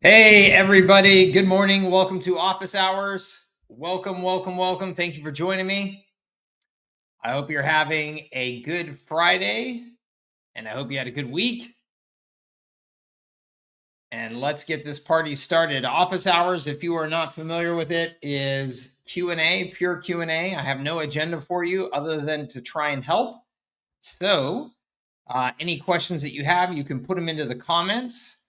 Hey, everybody. Good morning. Welcome to Office Hours. Welcome, welcome, welcome. Thank you for joining me. I hope you're having a good Friday and I hope you had a good week. And let's get this party started. Office Hours, if you are not familiar with it, is Q&A, pure Q&A. I have no agenda for you other than to try and help. So any questions that you have, you can put them into the comments.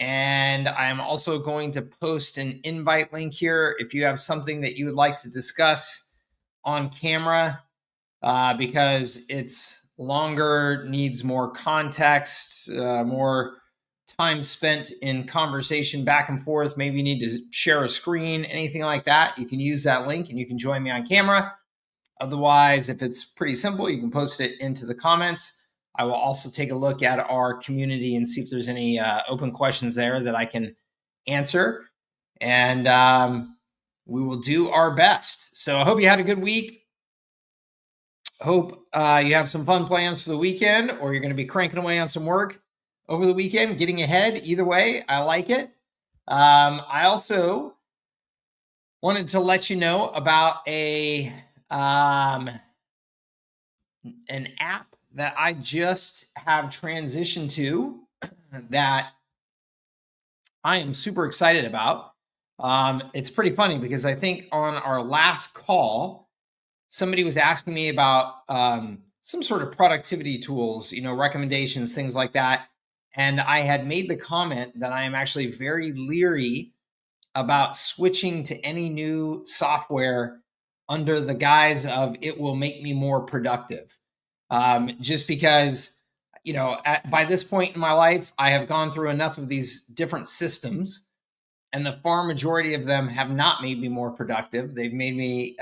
And I'm also going to post an invite link here if you have something that you would like to discuss on camera, because it's longer, needs more context, more time spent in conversation back and forth. Maybe you need to share a screen, anything like that. You can use that link and you can join me on camera. Otherwise, if it's pretty simple, you can post it into the comments. I will also take a look at our community and see if there's any open questions there that I can answer. And we will do our best. So I hope you had a good week. Hope you have some fun plans for the weekend, or you're going to be cranking away on some work over the weekend, getting ahead. Either way, I like it. I also wanted to let you know about an app that I just have transitioned to that I am super excited about. It's pretty funny because I think on our last call, somebody was asking me about some sort of productivity tools, recommendations, things like that. And I had made the comment that I am actually very leery about switching to any new software under the guise of it will make me more productive. Just because, by this point in my life, I have gone through enough of these different systems, and the far majority of them have not made me more productive. They've made me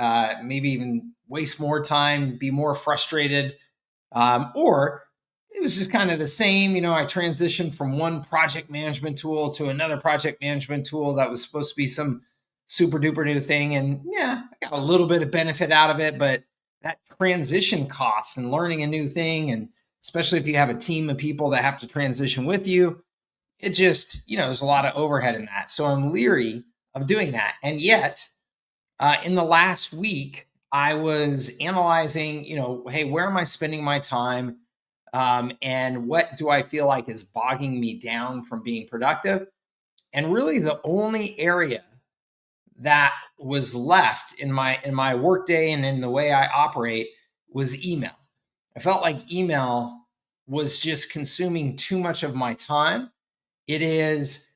maybe even waste more time, be more frustrated, or it was just kind of the same. I transitioned from one project management tool to another project management tool that was supposed to be some super duper new thing. And yeah, I got a little bit of benefit out of it, but that transition costs and learning a new thing, and especially if you have a team of people that have to transition with you, it just, there's a lot of overhead in that. So I'm leery of doing that. And yet, in the last week, I was analyzing, hey, where am I spending my time? And what do I feel like is bogging me down from being productive? And really the only area that was left in my workday and in the way I operate was email. I felt like email was just consuming too much of my time. It is,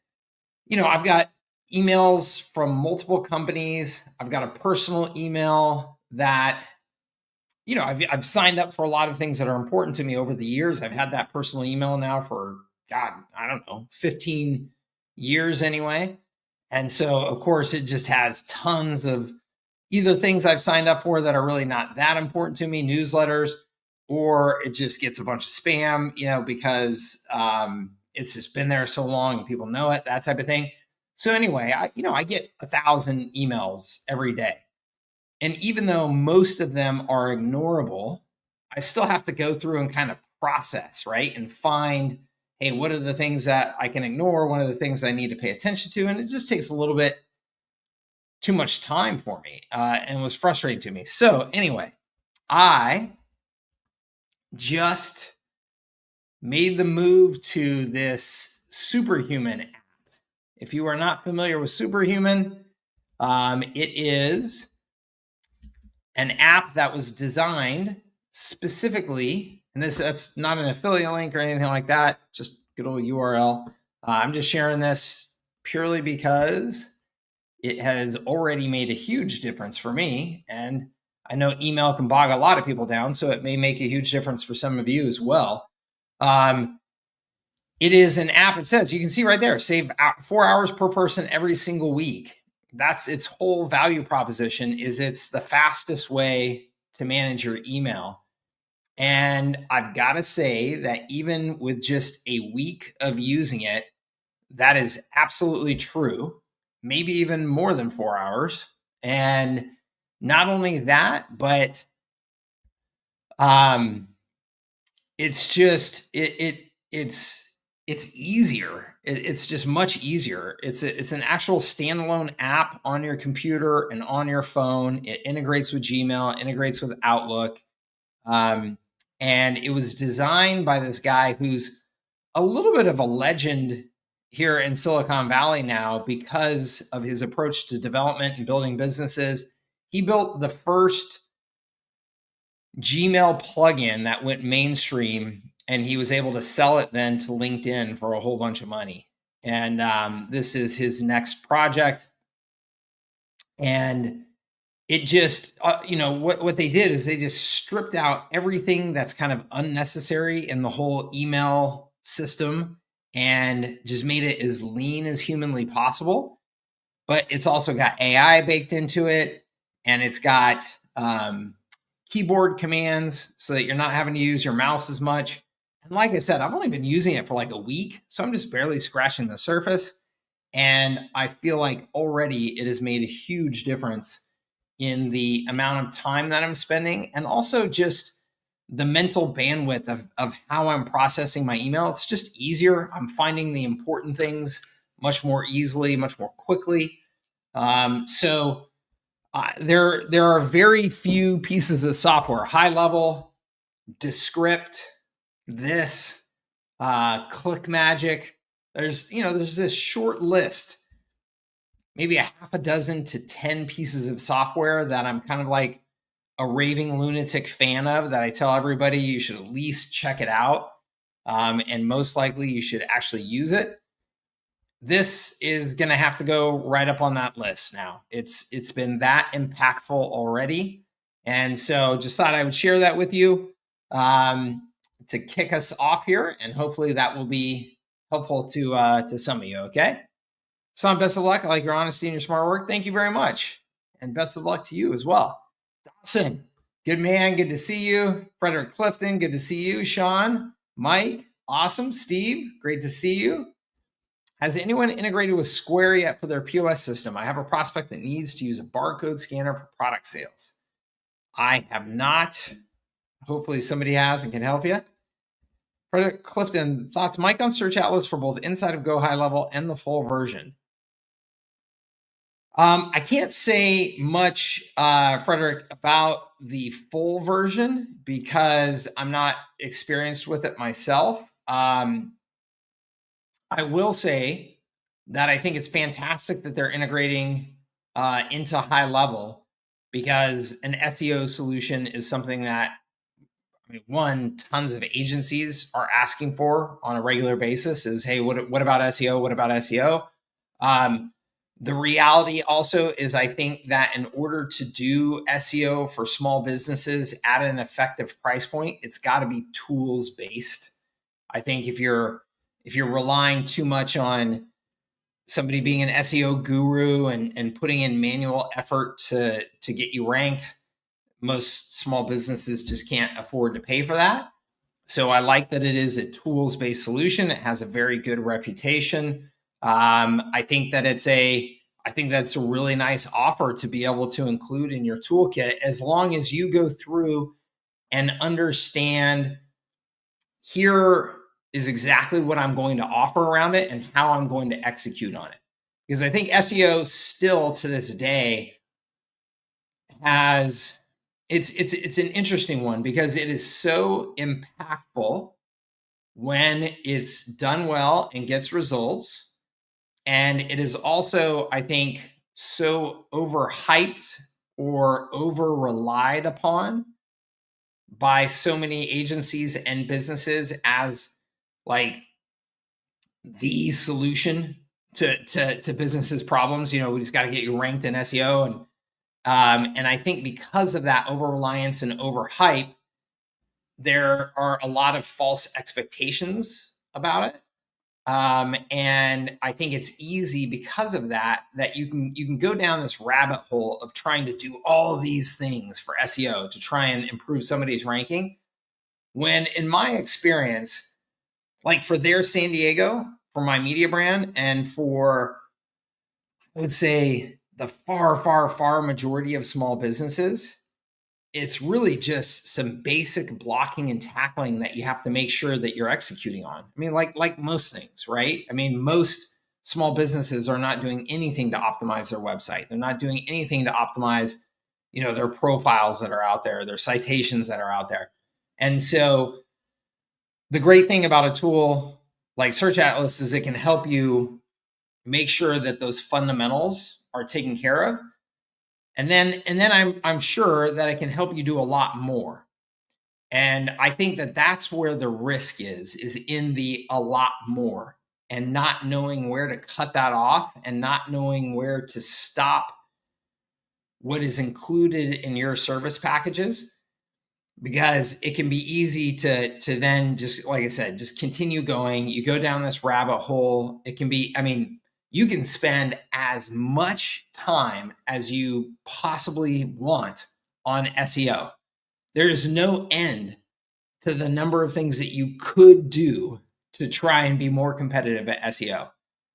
I've got emails from multiple companies. I've got a personal email that, I've signed up for a lot of things that are important to me over the years. I've had that personal email now for, God, I don't know, 15 years anyway. And so, of course, it just has tons of either things I've signed up for that are really not that important to me, newsletters, or it just gets a bunch of spam, because it's just been there so long and people know it, that type of thing. So anyway, I get 1,000 emails every day. And even though most of them are ignorable, I still have to go through and kind of process, right? And find, hey, what are the things that I can ignore? What are the things I need to pay attention to? And it just takes a little bit too much time for me, and was frustrating to me. So anyway, I just made the move to this Superhuman app. If you are not familiar with Superhuman, it is an app that was designed specifically, and that's not an affiliate link or anything like that, just good old URL. I'm just sharing this purely because it has already made a huge difference for me. And I know email can bog a lot of people down, so it may make a huge difference for some of you as well. It is an app. It says, you can see right there, save 4 hours per person every single week. That's its whole value proposition, is it's the fastest way to manage your email. And I've got to say that even with just a week of using it, that is absolutely true. Maybe even more than 4 hours. And not only that, but it's just, it's it's easier. It's just much easier. It's an actual standalone app on your computer and on your phone. It integrates with Gmail, integrates with Outlook. Um, and it was designed by this guy who's a little bit of a legend here in Silicon Valley now because of his approach to development and building businesses. He built the first Gmail plugin that went mainstream, and he was able to sell it then to LinkedIn for a whole bunch of money. And this is his next project. And it just, what they did is they just stripped out everything that's kind of unnecessary in the whole email system and just made it as lean as humanly possible. But it's also got AI baked into it, and it's got keyboard commands so that you're not having to use your mouse as much. And like I said, I've only been using it for like a week, so I'm just barely scratching the surface. And I feel like already it has made a huge difference in the amount of time that I'm spending, and also just the mental bandwidth of how I'm processing my email. It's just easier. I'm finding the important things much more easily, much more quickly. So there are very few pieces of software, HighLevel, Descript, this, ClickMagic. There's this short list, maybe a half a dozen to 10 pieces of software that I'm kind of like a raving lunatic fan of, that I tell everybody you should at least check it out. And most likely you should actually use it. This is going to have to go right up on that list now. It's been that impactful already. And so just thought I would share that with you to kick us off here. And hopefully that will be helpful to some of you. Okay. Son, best of luck. I like your honesty and your smart work. Thank you very much. And best of luck to you as well. Dawson, good man. Good to see you. Frederick Clifton, good to see you. Sean, Mike, awesome. Steve, great to see you. Has anyone integrated with Square yet for their POS system? I have a prospect that needs to use a barcode scanner for product sales. I have not. Hopefully somebody has and can help you. Frederick Clifton, thoughts, Mike, on Search Atlas for both inside of Go HighLevel and the full version? I can't say much, Frederick, about the full version because I'm not experienced with it myself. I will say that I think it's fantastic that they're integrating into HighLevel, because an SEO solution is something that, tons of agencies are asking for on a regular basis is, hey, what about SEO? What about SEO? The reality also is, I think that in order to do SEO for small businesses at an effective price point, it's got to be tools based. I think if you're relying too much on somebody being an SEO guru and putting in manual effort to get you ranked, most small businesses just can't afford to pay for that. So I like that it is a tools-based solution. It has a very good reputation. I think that's a really nice offer to be able to include in your toolkit, as long as you go through and understand, here is exactly what I'm going to offer around it and how I'm going to execute on it. Because I think SEO still to this day has, it's an interesting one, because it is so impactful when it's done well and gets results. And it is also, I think, so overhyped or over relied upon by so many agencies and businesses as like the solution to businesses' problems. We just got to get you ranked in SEO, and I think because of that over reliance and overhype, there are a lot of false expectations about it. And I think it's easy because of that you can go down this rabbit hole of trying to do all these things for SEO to try and improve somebody's ranking. When in my experience, like for their San Diego, for my media brand, and for, I would say, the far, far, far majority of small businesses, it's really just some basic blocking and tackling that you have to make sure that you're executing on. I mean, like most things, right? I mean, most small businesses are not doing anything to optimize their website. They're not doing anything to optimize, their profiles that are out there, their citations that are out there. And so the great thing about a tool like Search Atlas is it can help you make sure that those fundamentals are taken care of. And then I'm sure that it can help you do a lot more. And I think that that's where the risk is in the a lot more, and not knowing where to cut that off and not knowing where to stop what is included in your service packages, because it can be easy to then just, like I said, just continue going. You go down this rabbit hole. It can be, I mean, you can spend as much time as you possibly want on SEO. There is no end to the number of things that you could do to try and be more competitive at SEO,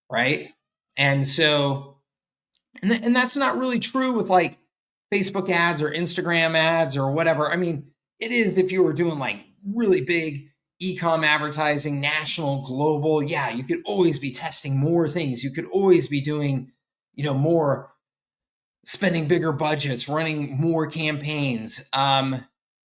right? And so, and that's not really true with like Facebook ads or Instagram ads or whatever. I mean, it is if you were doing like really big e-com advertising, national, global. Yeah, you could always be testing more things. You could always be doing, more, spending bigger budgets, running more campaigns.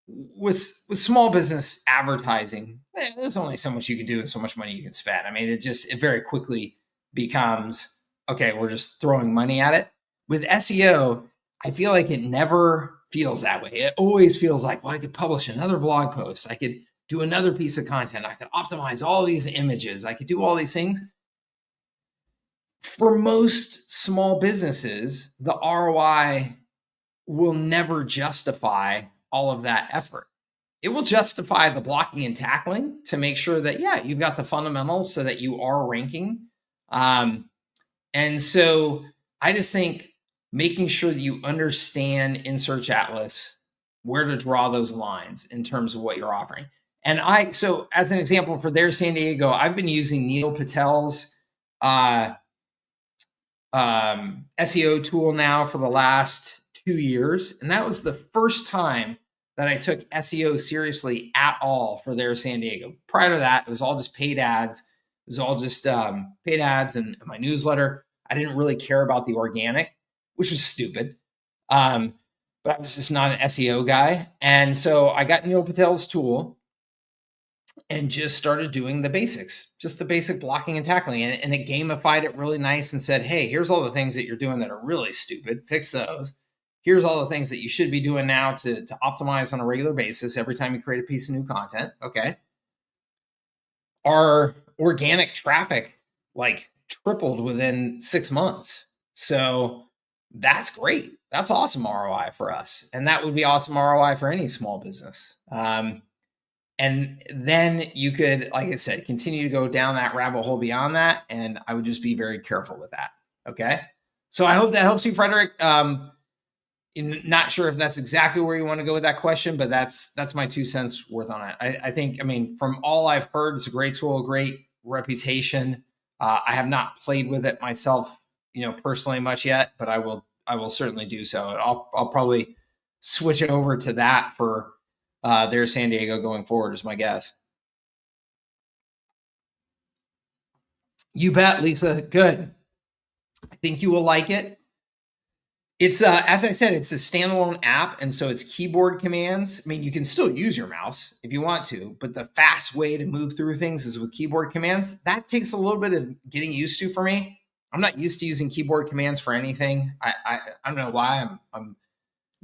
With small business advertising, there's only so much you can do and so much money you can spend. I mean, it very quickly becomes, okay, we're just throwing money at it. With SEO, I feel like it never feels that way. It always feels like, well, I could publish another blog post. I could do another piece of content. I could optimize all these images. I could do all these things. For most small businesses, the ROI will never justify all of that effort. It will justify the blocking and tackling to make sure that, yeah, you've got the fundamentals so that you are ranking. And so I just think making sure that you understand in Search Atlas where to draw those lines in terms of what you're offering. And so as an example for their San Diego, I've been using Neil Patel's SEO tool now for the last 2 years. And that was the first time that I took SEO seriously at all for their San Diego. Prior to that, it was all just paid ads. It was all just paid ads and my newsletter. I didn't really care about the organic, which was stupid. But I was just not an SEO guy. And so I got Neil Patel's tool and just started doing the basics, just the basic blocking and tackling. And it gamified it really nice and said, hey, here's all the things that you're doing that are really stupid. Fix those. Here's all the things that you should be doing now to optimize on a regular basis every time you create a piece of new content. Okay. Our organic traffic like tripled within 6 months. So that's great. That's awesome ROI for us. And that would be awesome ROI for any small business. And then you could, like I said, continue to go down that rabbit hole beyond that. And I would just be very careful with that. Okay. So I hope that helps you, Frederick. Not sure if that's exactly where you want to go with that question, but that's my 2 cents worth on it. I think, I mean, from all I've heard, it's a great tool, great reputation. I have not played with it myself, personally much yet, but I will certainly do so. I'll probably switch it over to that for their San Diego going forward is my guess. You bet, Lisa. Good. I think you will like it. It's as I said, it's a standalone app, and so it's keyboard commands. I mean, you can still use your mouse if you want to, but the fast way to move through things is with keyboard commands. That takes a little bit of getting used to for me. I'm not used to using keyboard commands for anything. I don't know why. I'm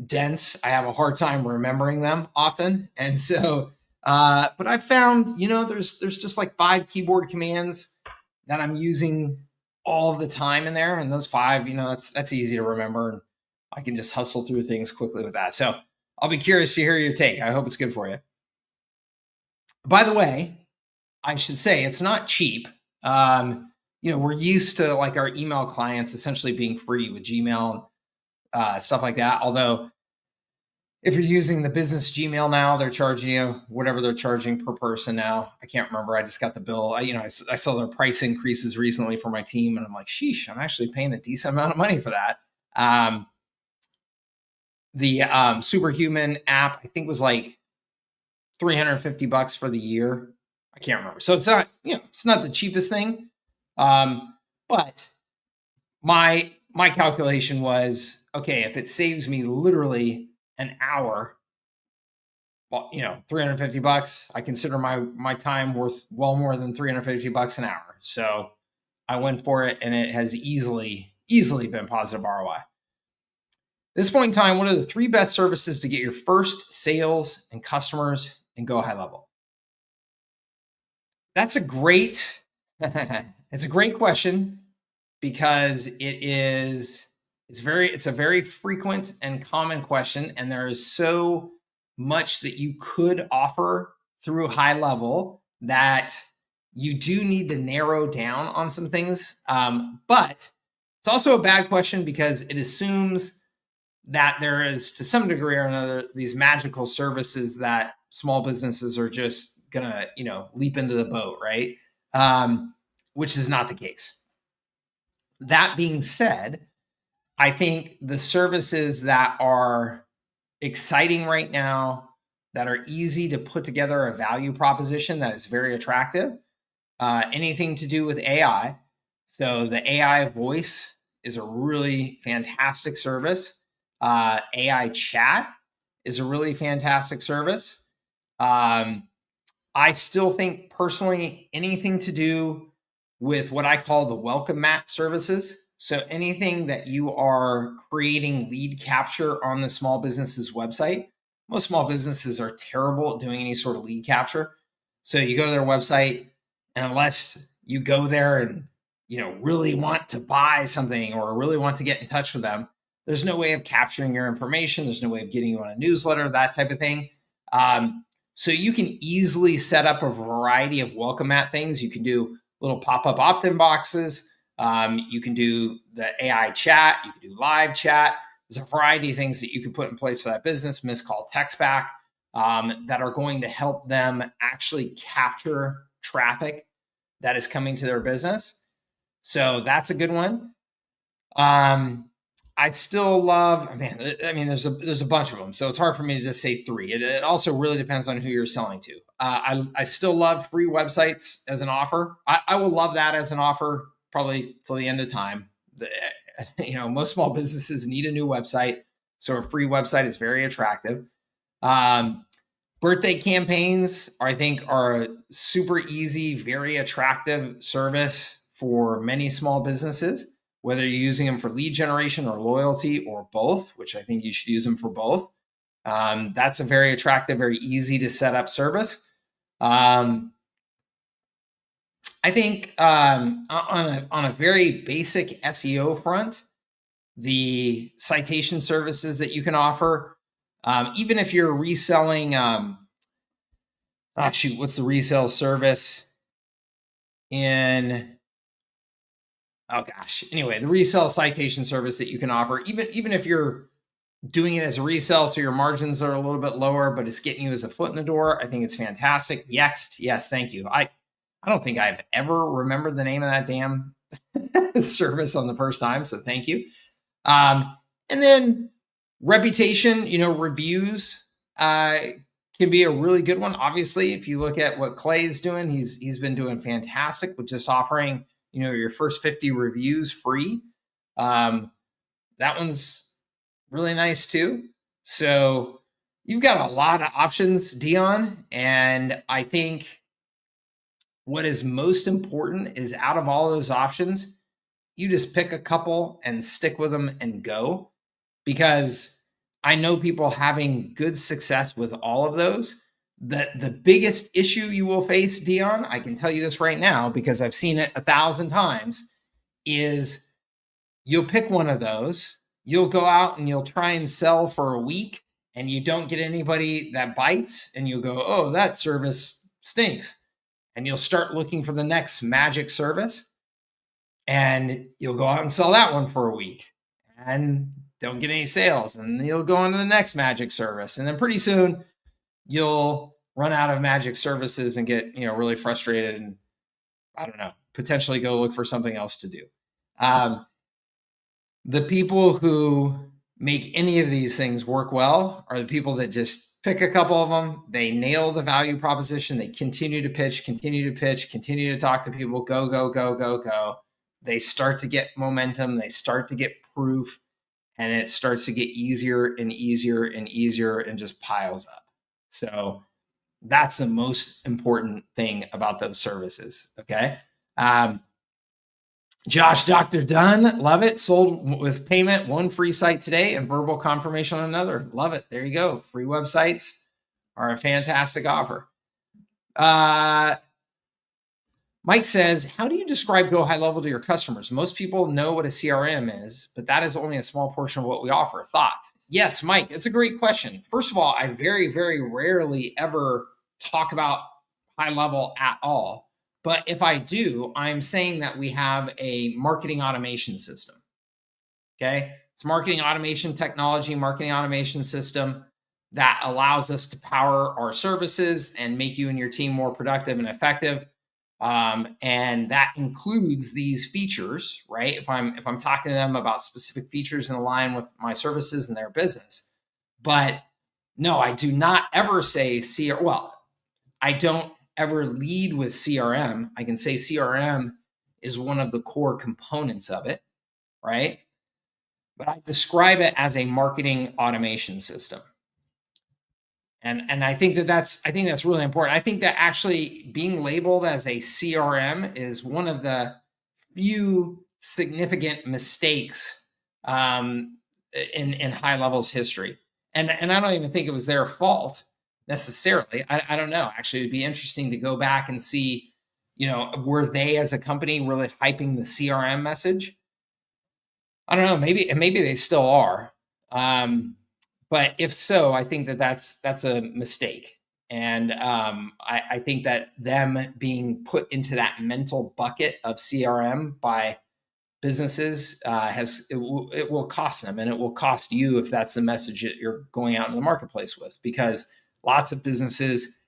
dense. I have a hard time remembering them often, and so. But I found, there's just like 5 keyboard commands that I'm using all the time in there, and those 5, that's easy to remember, and I can just hustle through things quickly with that. So I'll be curious to hear your take. I hope it's good for you. By the way, I should say it's not cheap. We're used to like our email clients essentially being free with Gmail, stuff like that. Although if you're using the business Gmail now, they're charging you whatever they're charging per person now. I can't remember. I just got the bill. I saw their price increases recently for my team, and I'm like, sheesh, I'm actually paying a decent amount of money for that. The Superhuman app, I think, was like $350 for the year. I can't remember. So it's not, it's not the cheapest thing. But my calculation was, okay, if it saves me literally an hour, well, $350, I consider my time worth well more than $350 an hour. So I went for it, and it has easily been positive ROI. At this point in time, what are the 3 best services to get your first sales and customers and go high level? That's a great, it's a great question, because it's a very frequent and common question. And there is so much that you could offer through HighLevel that you do need to narrow down on some things. But it's also a bad question, because it assumes that there is, to some degree or another, these magical services that small businesses are just gonna, leap into the boat, right? Which is not the case. That being said, I think the services that are exciting right now, that are easy to put together a value proposition that is very attractive, anything to do with AI. So the AI voice is a really fantastic service. AI chat is a really fantastic service. I still think, personally, anything to do with what I call the welcome mat services. So anything that you are creating lead capture on the small business's website. Most small businesses are terrible at doing any sort of lead capture. So you go to their website, and unless you go there and really want to buy something or really want to get in touch with them, there's no way of capturing your information. There's no way of getting you on a newsletter, that type of thing. So you can easily set up a variety of welcome mat things. You can do little pop-up opt-in boxes. You can do the AI chat. You can do live chat. There's a variety of things that you can put in place for that business, missed call text back, that are going to help them actually capture traffic that is coming to their business. So that's a good one. I still love, there's a bunch of them, so it's hard for me to just say 3. It also really depends on who you're selling to. I still love free websites as an offer. I will love that as an offer probably till the end of time. Most small businesses need a new website, so a free website is very attractive. Birthday campaigns, I think, are a super easy, very attractive service for many small businesses, whether you're using them for lead generation or loyalty or both, which I think you should use them for both. That's a very attractive, very easy to set up service. I think on a very basic SEO front, the citation services that you can offer, even if you're reselling, what's the resale service in? Oh gosh. Anyway, the resale citation service that you can offer, even if you're doing it as a resale, so your margins are a little bit lower, but it's getting you as a foot in the door, I think it's fantastic. Yext, yes, thank you. I don't think I've ever remembered the name of that damn service on the first time, so thank you. And then reputation, reviews can be a really good one. Obviously, if you look at what Clay is doing, he's been doing fantastic with just offering your first 50 reviews free. That one's really nice too. So you've got a lot of options, Dion. And I think what is most important is, out of all those options, you just pick a couple and stick with them and go. Because I know people having good success with all of those. The biggest issue you will face, Dion, I can tell you this right now because I've seen it 1,000 times, is you'll pick one of those, you'll go out and you'll try and sell for a week, and you don't get anybody that bites, and you'll go, oh, that service stinks. And you'll start looking for the next magic service, and you'll go out and sell that one for a week and don't get any sales. And you'll go on to the next magic service. And then pretty soon you'll run out of magic services and get, really frustrated and, I don't know, potentially go look for something else to do. The people who make any of these things work well are the people that just pick a couple of them, they nail the value proposition, they continue to pitch, continue to talk to people, go. They start to get momentum, they start to get proof, and it starts to get easier and easier and easier and just piles up. So that's the most important thing about those services. Okay. Josh, Dr. Dunn, love it. Sold with payment, one free site today and verbal confirmation on another. Love it. There you go. Free websites are a fantastic offer. Mike says, how do you describe Go High Level to your customers? Most people know what a CRM is, but that is only a small portion of what we offer. Thought? Yes, Mike, it's a great question. First of all, I very, very rarely ever talk about high level at all. But if I do, I'm saying that we have a marketing automation system. Okay. It's marketing automation technology, marketing automation system that allows us to power our services and make you and your team more productive and effective. And that includes these features, right? If I'm talking to them about specific features in line with my services and their business. But no, I do not ever say I don't ever lead with CRM. I can say CRM is one of the core components of it, right? But I describe it as a marketing automation system. And I think that's really important. I think that actually being labeled as a CRM is one of the few significant mistakes in HighLevel's history. And I don't even think it was their fault necessarily. I don't know. Actually, it'd be interesting to go back and see, were they as a company really hyping the CRM message? I don't know. Maybe they still are. But if so, I think that's a mistake. And I think that them being put into that mental bucket of CRM by businesses it will cost them, and it will cost you if that's the message that you're going out in the marketplace with, because lots of businesses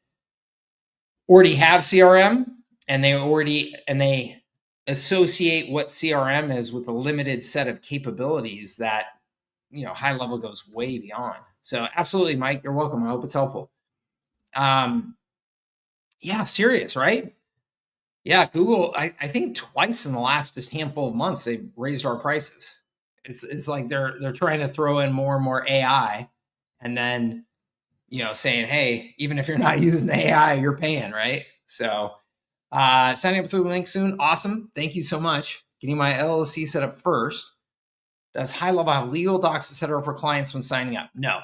already have CRM and they associate what CRM is with a limited set of capabilities that high level goes way beyond. So absolutely, Mike, you're welcome. I hope it's helpful. Yeah, serious, right? Yeah, Google, I think twice in the last just handful of months, they've raised our prices. It's like they're trying to throw in more and more AI, and then saying, hey, even if you're not using the AI, you're paying, right? So signing up through the link soon. Awesome. Thank you so much. Getting my LLC set up first. Does High Level have legal docs, etc., for clients when signing up? No.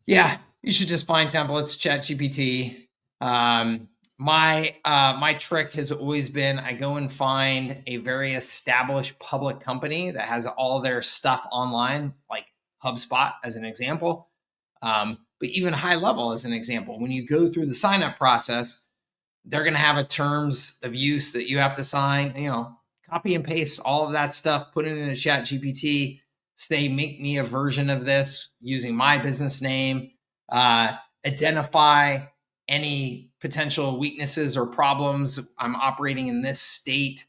Yeah, you should just find templates, ChatGPT. My trick has always been I go and find a very established public company that has all their stuff online, like HubSpot as an example. But even High Level as an example, when you go through the sign up process, they're going to have a terms of use that you have to sign, copy and paste all of that stuff, put it in a ChatGPT, say, make me a version of this using my business name, identify any potential weaknesses or problems. I'm operating in this state,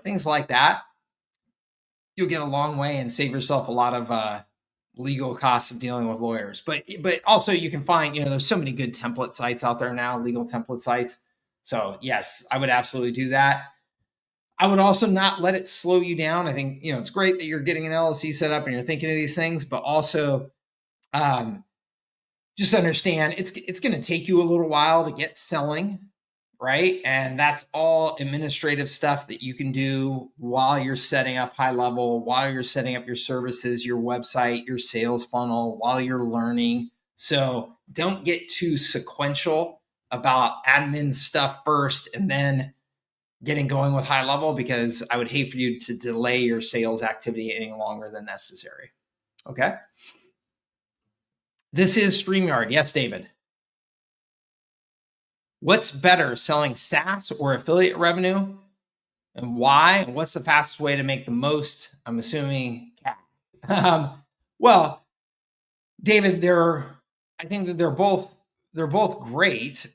things like that. You'll get a long way and save yourself a lot of legal costs of dealing with lawyers. But also you can find, there's so many good template sites out there now, legal template sites. So yes, I would absolutely do that. I would also not let it slow you down. I think, it's great that you're getting an LLC set up and you're thinking of these things, but also just understand it's going to take you a little while to get selling, right? And that's all administrative stuff that you can do while you're setting up High Level, while you're setting up your services, your website, your sales funnel, while you're learning. So don't get too sequential about admin stuff first and then getting going with High Level, because I would hate for you to delay your sales activity any longer than necessary. Okay. This is StreamYard. Yes, David. What's better, selling SaaS or affiliate revenue, and why? And what's the fastest way to make the most? I'm assuming CAC. Well, David, I think that they're both great.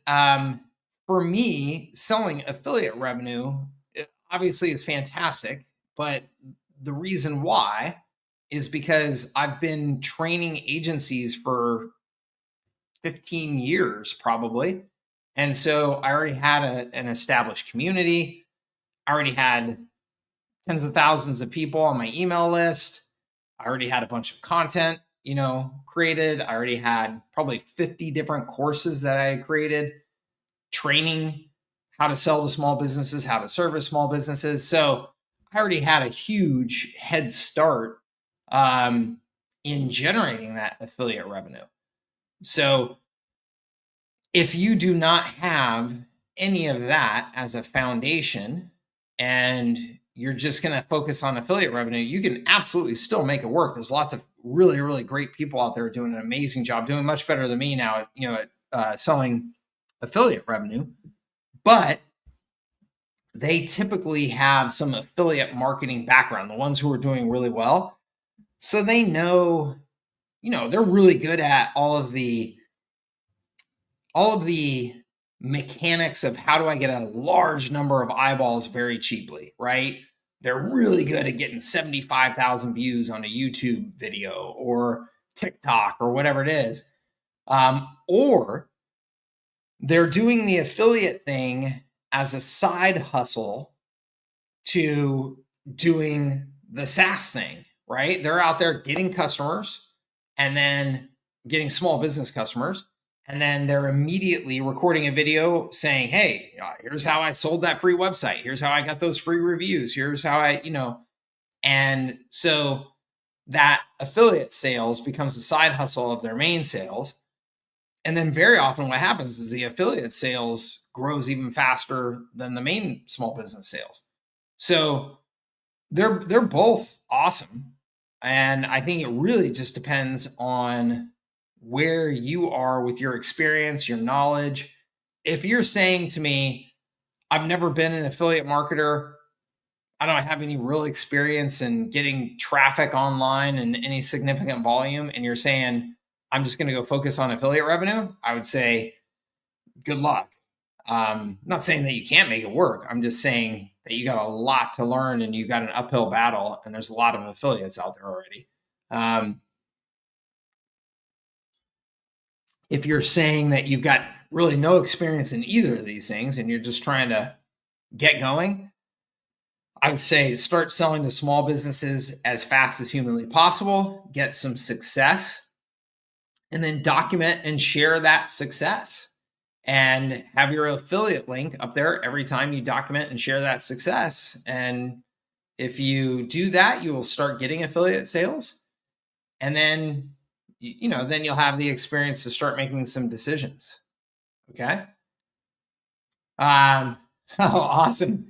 For me, selling affiliate revenue obviously is fantastic, but the reason why is because I've been training agencies for 15 years probably. And so I already had an established community. I already had tens of thousands of people on my email list. I already had a bunch of content, created. I already had probably 50 different courses that I had created, training how to sell to small businesses, how to service small businesses. So I already had a huge head start in generating that affiliate revenue. So if you do not have any of that as a foundation and you're just going to focus on affiliate revenue, you can absolutely still make it work. There's lots of really, really great people out there doing an amazing job, doing much better than me now, at selling affiliate revenue. But they typically have some affiliate marketing background, the ones who are doing really well. So they know, they're really good at all of the mechanics of how do I get a large number of eyeballs very cheaply, right? They're really good at getting 75,000 views on a YouTube video or TikTok or whatever it is. Or they're doing the affiliate thing as a side hustle to doing the SaaS thing, right? They're out there getting customers and then getting small business customers. And then they're immediately recording a video saying, hey, here's how I sold that free website. Here's how I got those free reviews. Here's how and so that affiliate sales becomes the side hustle of their main sales. And then very often what happens is the affiliate sales grows even faster than the main small business sales. So they're both awesome. And I think it really just depends on where you are with your experience, your knowledge. If you're saying to me, I've never been an affiliate marketer, I don't have any real experience in getting traffic online in any significant volume, and you're saying, I'm just going to go focus on affiliate revenue, I would say, good luck. Not saying that you can't make it work. I'm just saying that you got a lot to learn and you got an uphill battle, and there's a lot of affiliates out there already. If you're saying that you've got really no experience in either of these things and you're just trying to get going, I would say start selling to small businesses as fast as humanly possible, get some success, and then document and share that success. And have your affiliate link up there every time you document and share that success. And if you do that, you will start getting affiliate sales. And then then you'll have the experience to start making some decisions. Okay. Oh, awesome.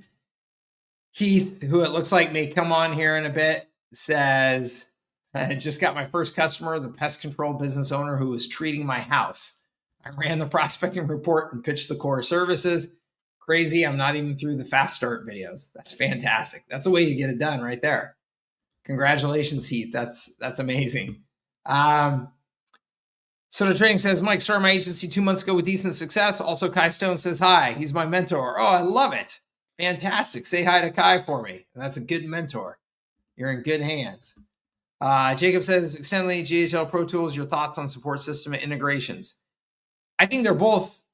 Keith, who it looks like may come on here in a bit, says, I just got my first customer, the pest control business owner who was treating my house. I ran the prospecting report and pitched the core services. Crazy. I'm not even through the fast start videos. That's fantastic. That's the way you get it done right there. Congratulations, Heath. That's amazing. So the Trading says, Mike, started my agency 2 months ago with decent success. Also, Kai Stone says, hi, he's my mentor. Oh, I love it. Fantastic. Say hi to Kai for me. That's a good mentor. You're in good hands. Jacob says, extendedly GHL Pro Tools, your thoughts on support system integrations. I think they're both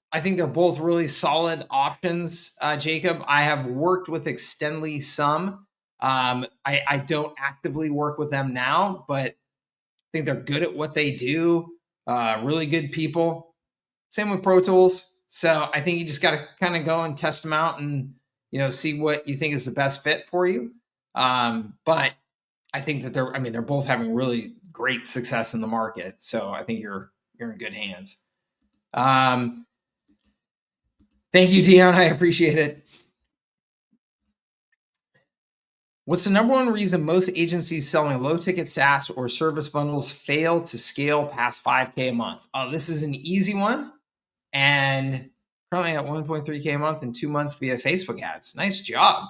really solid options, Jacob. I have worked with Extendly some. I don't actively work with them now, but I think they're good at what they do. Really good people. Same with Pro Tools. So I think you just got to kind of go and test them out and, see what you think is the best fit for you. But I think that they're both having really great success in the market. So I think you're in good hands. Thank you, Dion. I appreciate it. What's the number one reason most agencies selling low ticket SaaS or service bundles fail to scale past 5K a month? Oh, this is an easy one. And currently at 1.3K a month in 2 months via Facebook ads. Nice job.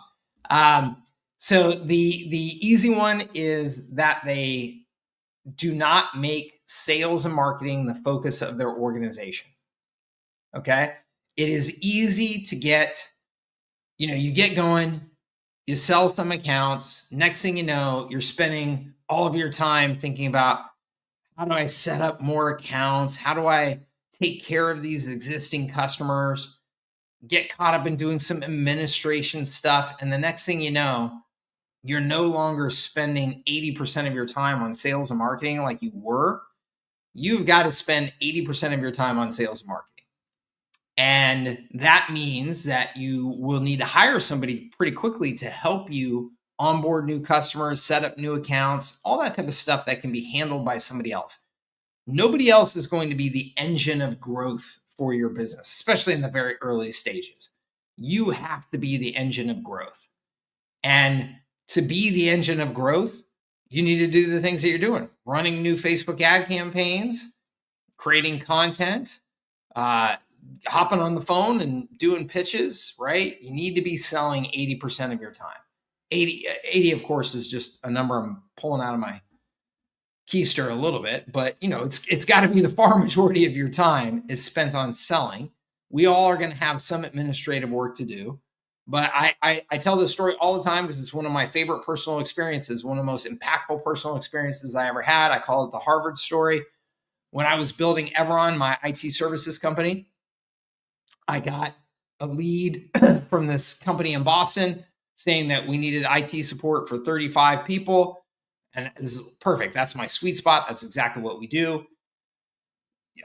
So the easy one is that they do not make sales and marketing the focus of their organization. Okay. It is easy to get, you get going, You sell some accounts. Next thing you know, you're spending all of your time thinking about, how do I set up more accounts? How do I take care of these existing customers? Get caught up in doing some administration stuff. And the next thing you know, you're no longer spending 80% of your time on sales and marketing like you were. You've got to spend 80% of your time on sales and marketing. And that means that you will need to hire somebody pretty quickly to help you onboard new customers, set up new accounts, all that type of stuff that can be handled by somebody else. Nobody else is going to be the engine of growth for your business, especially in the very early stages. You have to be the engine of growth. And to be the engine of growth, you need to do the things that you're doing: running new Facebook ad campaigns, creating content, hopping on the phone and doing pitches, right? You need to be selling 80% of your time. 80, of course, is just a number I'm pulling out of my keister a little bit, but it's got to be the far majority of your time is spent on selling. We all are going to have some administrative work to do, but I tell this story all the time because it's one of my favorite personal experiences, one of the most impactful personal experiences I ever had. I call it the Harvard story. When I was building Everon, my IT services company, I got a lead from this company in Boston saying that we needed IT support for 35 people. And this is perfect. That's my sweet spot. That's exactly what we do.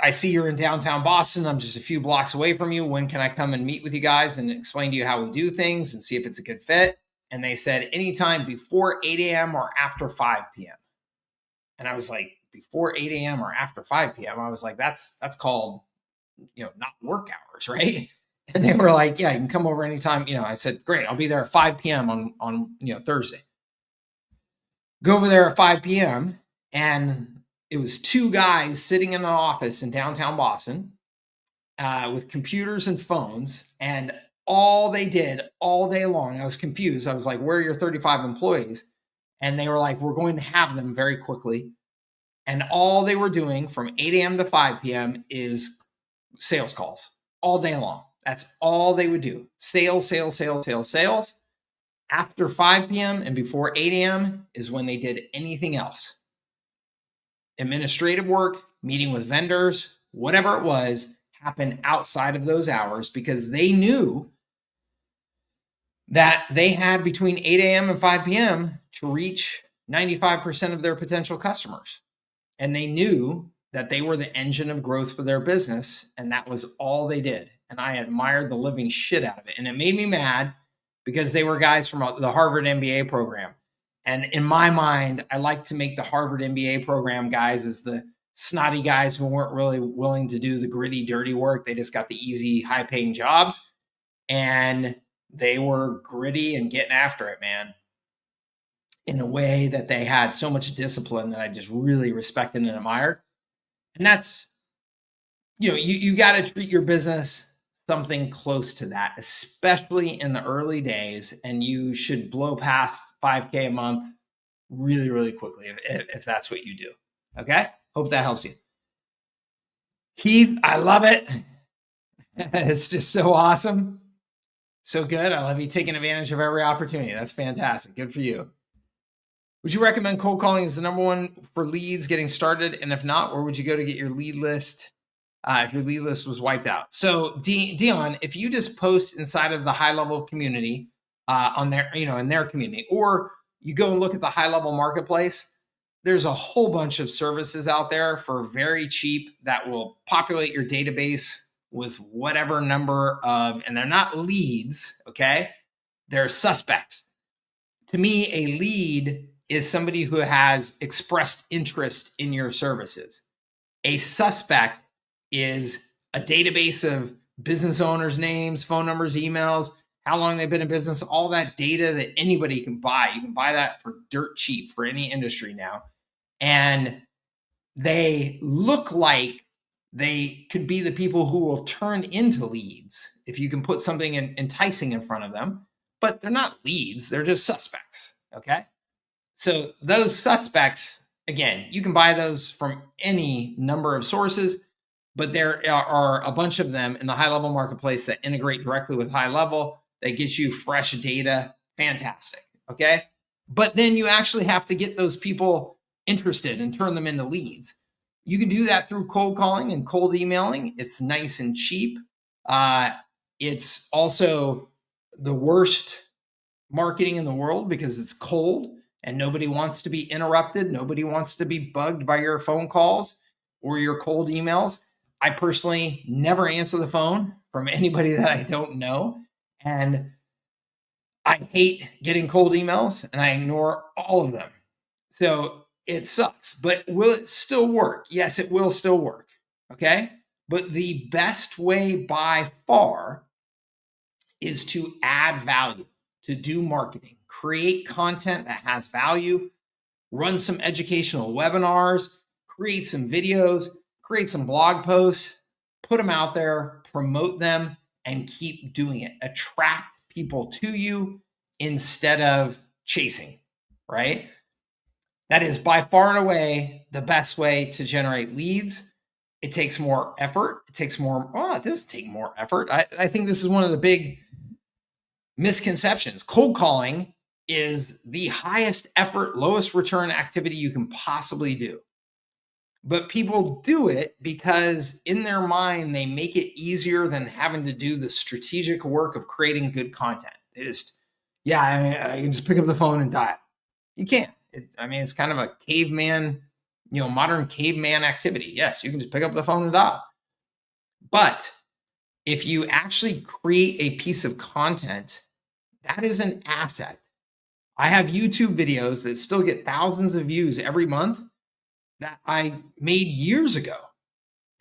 I see you're in downtown Boston. I'm just a few blocks away from you. When can I come and meet with you guys and explain to you how we do things and see if it's a good fit? And they said, anytime before 8 a.m. or after 5 p.m. And I was like, before 8 a.m. or after 5 p.m. I was like, that's called, not work hours, right? And they were like, yeah, you can come over anytime. I said, great, I'll be there at 5 p.m. on Thursday. Go over there at 5 p.m. and it was two guys sitting in an office in downtown Boston with computers and phones. And all they did all day long, I was confused. I was like, where are your 35 employees? And they were like, we're going to have them very quickly. And all they were doing from 8 a.m. to 5 p.m. is sales calls all day long. That's all they would do. Sales. After 5 p.m. and before 8 a.m. is when they did anything else. Administrative work, meeting with vendors, whatever it was, happened outside of those hours because they knew that they had between 8 a.m. and 5 p.m. to reach 95% of their potential customers. And they knew that they were the engine of growth for their business, and that was all they did. And I admired the living shit out of it. And it made me mad because they were guys from the Harvard MBA program. And in my mind, I like to make the Harvard MBA program guys as the snotty guys who weren't really willing to do the gritty, dirty work. They just got the easy, high-paying jobs. And they were gritty and getting after it, man, in a way that they had so much discipline that I just really respected and admired. And that's, you got to treat your business something close to that, especially in the early days. And you should blow past 5K a month really, really quickly if that's what you do. Okay. Hope that helps you. Keith, I love it. It's just so awesome. So good. I love you taking advantage of every opportunity. That's fantastic. Good for you. Would you recommend cold calling as the number one for leads getting started? And if not, where would you go to get your lead list if your lead list was wiped out? So Dion, if you just post inside of the HighLevel community on their, in their community, or you go and look at the HighLevel marketplace, there's a whole bunch of services out there for very cheap that will populate your database with whatever number of, and they're not leads, okay? They're suspects. To me, a lead is somebody who has expressed interest in your services. A suspect is a database of business owners' names, phone numbers, emails, how long they've been in business, all that data that anybody can buy. You can buy that for dirt cheap for any industry now. And they look like they could be the people who will turn into leads if you can put something enticing in front of them, but they're not leads. They're just suspects, okay? So those suspects, again, you can buy those from any number of sources, but there are a bunch of them in the HighLevel marketplace that integrate directly with HighLevel. That gets you fresh data fantastic. Okay. But then you actually have to get those people interested and turn them into leads. You can do that through cold calling and cold emailing. It's nice and cheap. It's also the worst marketing in the world because it's cold and nobody wants to be interrupted. Nobody wants to be bugged by your phone calls or your cold emails. I personally never answer the phone from anybody that I don't know. And I hate getting cold emails and I ignore all of them. So it sucks, but will it still work? Yes, it will still work. Okay. But the best way by far is to add value, to do marketing, create content that has value, run some educational webinars, create some videos, create some blog posts, put them out there, promote them, and keep doing it. Attract people to you instead of chasing, right? That is by far and away the best way to generate leads. It takes more effort. It takes more, it does take more effort. I think this is one of the big misconceptions. Cold calling is the highest effort, lowest return activity you can possibly do. But people do it because in their mind, they make it easier than having to do the strategic work of creating good content. They just, I can just pick up the phone and dial. You can't. It's kind of a caveman, modern caveman activity. Yes, you can just pick up the phone and dial. But if you actually create a piece of content, that is an asset. I have YouTube videos that still get thousands of views every month that I made years ago.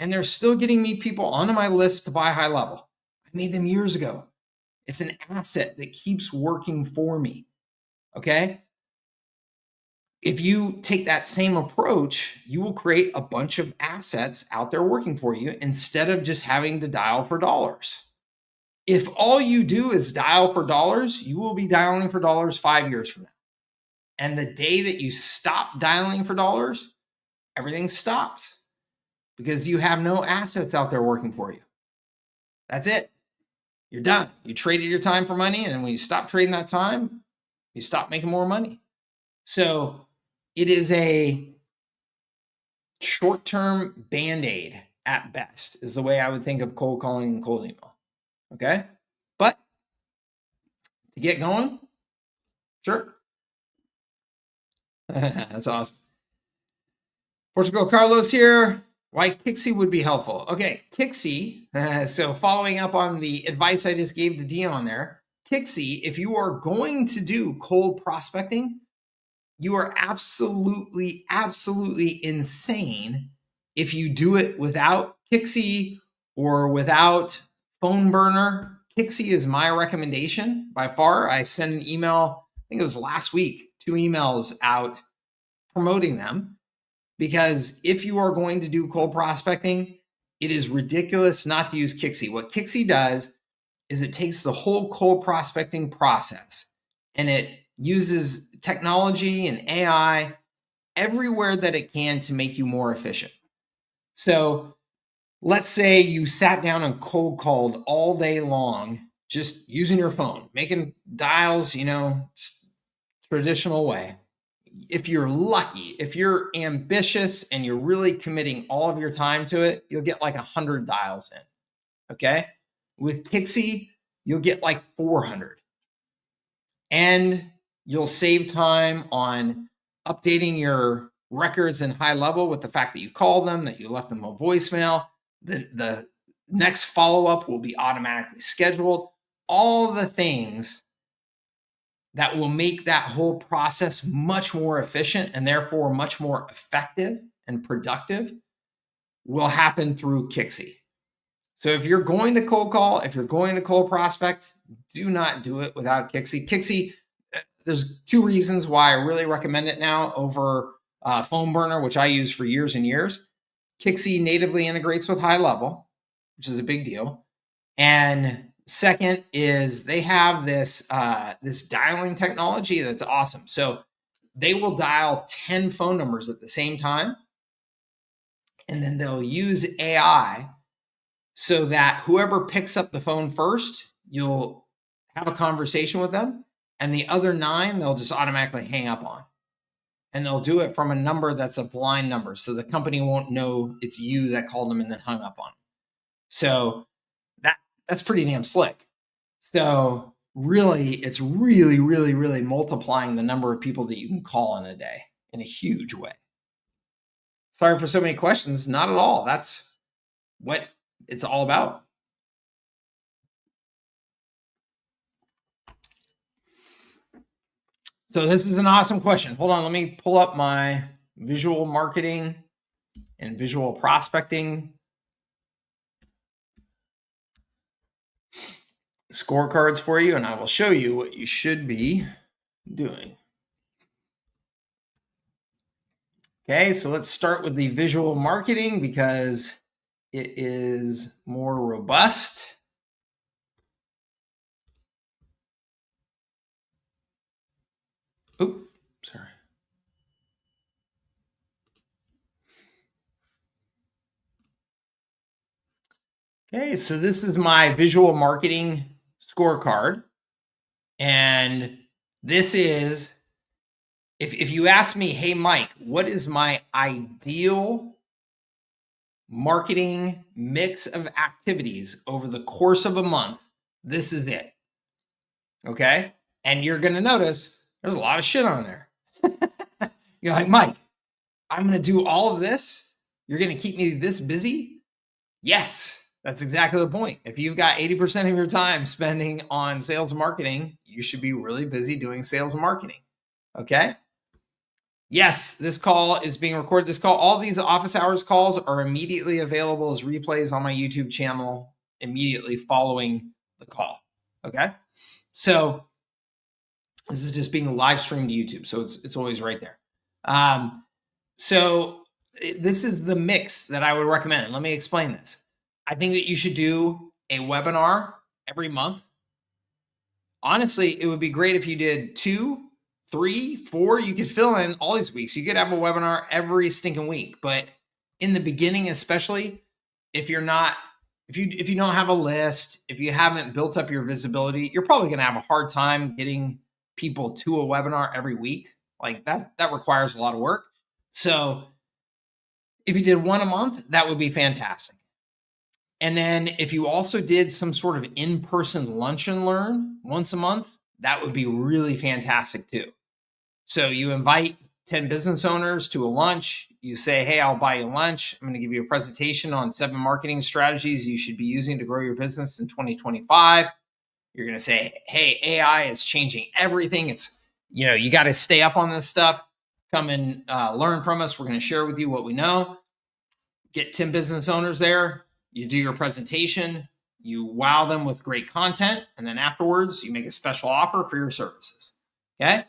And they're still getting me people onto my list to buy HighLevel. I made them years ago. It's an asset that keeps working for me. Okay. If you take that same approach, you will create a bunch of assets out there working for you instead of just having to dial for dollars. If all you do is dial for dollars, you will be dialing for dollars 5 years from now. And the day that you stop dialing for dollars, everything stops because you have no assets out there working for you. That's it. You're done. You traded your time for money. And when you stop trading that time, you stop making more money. So it is a short-term Band-Aid at best is the way I would think of cold calling and cold email. Okay. But to get going, sure. That's awesome. Portugal Carlos here. Why Kixie would be helpful. Okay, Kixie. So following up on the advice I just gave to Dion there, Kixie, if you are going to do cold prospecting, you are absolutely insane if you do it without Kixie or without Phone Burner. Kixie is my recommendation by far. I sent an email, I think it was last week, 2 emails out promoting them. Because if you are going to do cold prospecting, it is ridiculous not to use Kixie. What Kixie does is it takes the whole cold prospecting process and it uses technology and AI everywhere that it can to make you more efficient. So let's say you sat down and cold called all day long, just using your phone, making dials, traditional way. If you're lucky, if you're ambitious and you're really committing all of your time to it, you'll get like 100 dials in. Okay. With Kixie, you'll get like 400. And you'll save time on updating your records in HighLevel with the fact that you called them, that you left them a voicemail. The next follow-up will be automatically scheduled. All the things that will make that whole process much more efficient and therefore much more effective and productive will happen through Kixie. So if you're going to cold call, if you're going to cold prospect, do not do it without Kixie. Kixie, there's 2 reasons why I really recommend it now over Phone Burner, which I use for years and years. Kixie natively integrates with HighLevel, which is a big deal. And second is they have this dialing technology that's awesome. So they will dial 10 phone numbers at the same time, and then they'll use AI so that whoever picks up the phone first, you'll have a conversation with them, and the other 9, they'll just automatically hang up on. And they'll do it from a number that's a blind number. So the company won't know it's you that called them and then hung up on them. So that's pretty damn slick. So really, it's really multiplying the number of people that you can call in a day in a huge way. Sorry for so many questions. Not at all. That's what it's all about. So this is an awesome question. Hold on, let me pull up my visual marketing and visual prospecting scorecards for you, and I will show you what you should be doing. Okay, so let's start with the visual marketing because it is more robust. Oops, sorry. Okay, so this is my visual marketing scorecard. And this is, if you ask me, hey, Mike, what is my ideal marketing mix of activities over the course of a month? This is it. Okay. And you're going to notice there's a lot of shit on there. You're like, Mike, I'm going to do all of this. You're going to keep me this busy? Yes, that's exactly the point. If you've got 80% of your time spending on sales and marketing, you should be really busy doing sales and marketing. Okay. Yes, this call is being recorded. This call, all these office hours calls are immediately available as replays on my YouTube channel immediately following the call. Okay. So this is just being live streamed to YouTube. So it's always right there. So this is the mix that I would recommend. Let me explain this. I think that you should do a webinar every month. Honestly, it would be great if you did 2, 3, 4. You could fill in all these weeks. You could have a webinar every stinking week. But in the beginning, especially if you're not, if you don't have a list, if you haven't built up your visibility, you're probably going to have a hard time getting people to a webinar every week. Like that requires a lot of work. So if you did one a month, that would be fantastic. And then if you also did some sort of in-person lunch and learn once a month, that would be really fantastic too. So you invite 10 business owners to a lunch. You say, hey, I'll buy you lunch. I'm going to give you a presentation on 7 marketing strategies you should be using to grow your business in 2025. You're going to say, hey, AI is changing everything. It's, you got to stay up on this stuff. Come and learn from us. We're going to share with you what we know. Get 10 business owners there. You do your presentation. You wow them with great content. And then afterwards, you make a special offer for your services. Okay.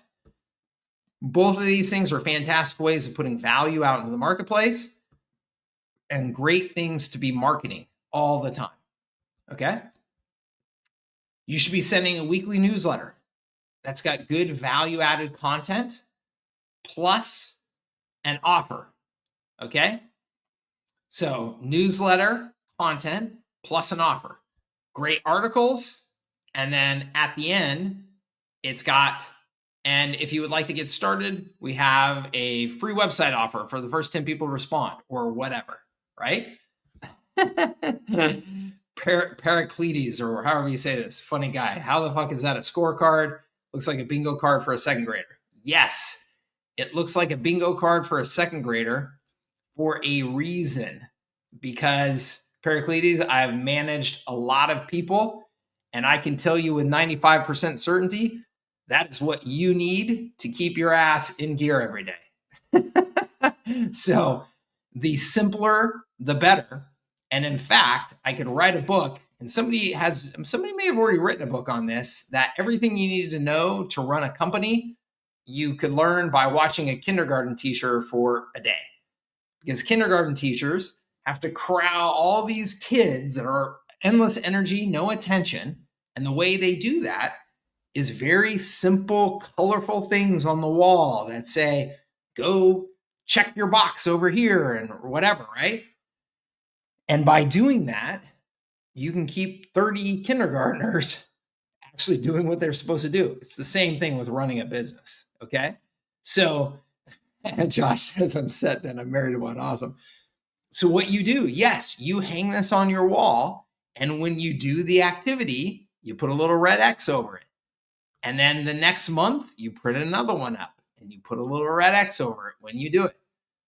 Both of these things are fantastic ways of putting value out into the marketplace and great things to be marketing all the time. Okay. You should be sending a weekly newsletter that's got good value-added content plus an offer. Okay. So newsletter content plus an offer, great articles. And then at the end, it's got, and if you would like to get started, we have a free website offer for the first 10 people to respond or whatever, right? Pericles, or however you say this, funny guy. How the fuck is that a scorecard? Looks like a bingo card for a second grader. Yes, it looks like a bingo card for a second grader for a reason, because Pericles, I've managed a lot of people, and I can tell you with 95% certainty, that is what you need to keep your ass in gear every day. So the simpler, the better. And in fact, I could write a book, and somebody may have already written a book on this, that everything you needed to know to run a company, you could learn by watching a kindergarten teacher for a day. Because kindergarten teachers have to corral all these kids that are endless energy, no attention. And the way they do that is very simple, colorful things on the wall that say, go check your box over here and whatever, right? And by doing that, you can keep 30 kindergartners actually doing what they're supposed to do. It's the same thing with running a business. Okay. So, and Josh says, I'm set then. I'm married to one. Awesome. So what you do, yes, you hang this on your wall. And when you do the activity, you put a little red X over it. And then the next month, you put another one up and you put a little red X over it when you do it.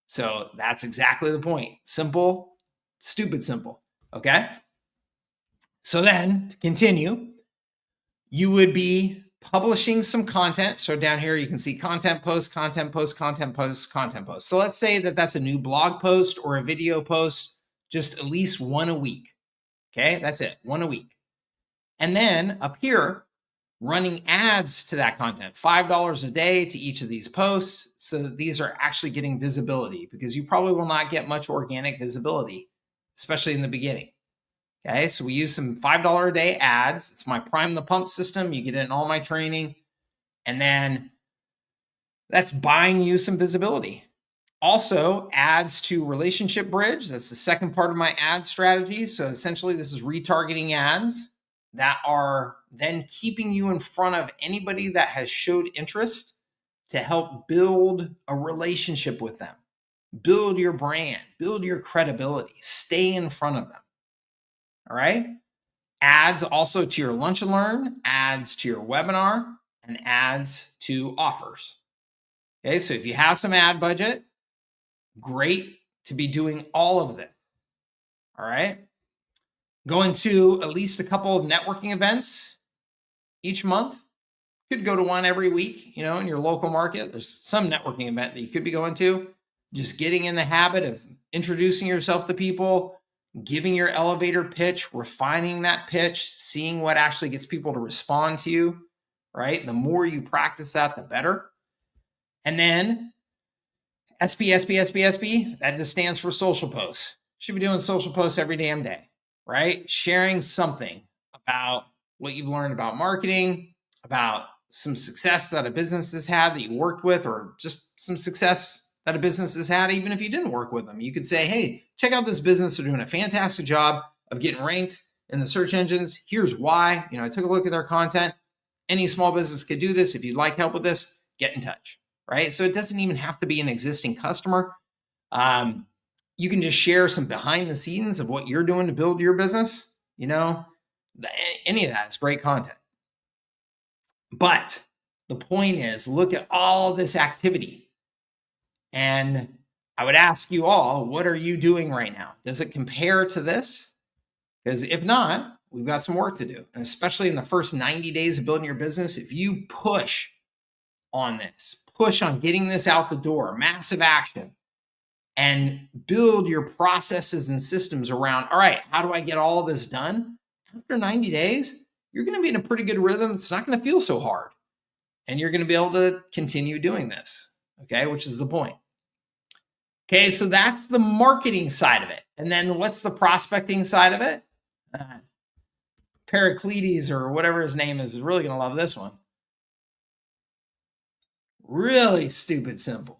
So that's exactly the point. Simple, stupid simple. Okay. So then to continue, you would be publishing some content. So down here, you can see content post, content post, content post, content post. So let's say that that's a new blog post or a video post, just at least one a week. Okay, that's it, one a week. And then up here, running ads to that content, $5 a day to each of these posts, so that these are actually getting visibility, because you probably will not get much organic visibility, especially in the beginning. Okay, so we use some $5 a day ads. It's my Prime the Pump system. You get it in all my training. And then that's buying you some visibility. Also, ads to Relationship Bridge. That's the second part of my ad strategy. So essentially, this is retargeting ads that are then keeping you in front of anybody that has showed interest to help build a relationship with them, build your brand, build your credibility, stay in front of them. All right. Ads also to your Lunch and Learn, ads to your webinar, and ads to offers. Okay. So if you have some ad budget, great to be doing all of this. All right. Going to at least a couple of networking events each month. You could go to one every week, in your local market. There's some networking event that you could be going to. Just getting in the habit of introducing yourself to people, giving your elevator pitch, refining that pitch, seeing what actually gets people to respond to you, right? The more you practice that, the better. And then SB, that just stands for social posts. Should be doing social posts every damn day, right? Sharing something about what you've learned about marketing, about some success that a business has had that you worked with, or just some success that a business has had, even if you didn't work with them. You could say, hey, check out this business. They're doing a fantastic job of getting ranked in the search engines. Here's why. I took a look at their content. Any small business could do this. If you'd like help with this, get in touch, right? So it doesn't even have to be an existing customer. You can just share some behind the scenes of what you're doing to build your business. Any of that is great content. But the point is, look at all this activity. And I would ask you all, what are you doing right now? Does it compare to this? Because if not, we've got some work to do. And especially in the first 90 days of building your business, if you push on this, push on getting this out the door, massive action, and build your processes and systems around, all right, how do I get all of this done? After 90 days, you're going to be in a pretty good rhythm. It's not going to feel so hard. And you're going to be able to continue doing this, okay, which is the point. Okay, so that's the marketing side of it. And then what's the prospecting side of it? Pericles, or whatever his name is really going to love this one. Really stupid simple.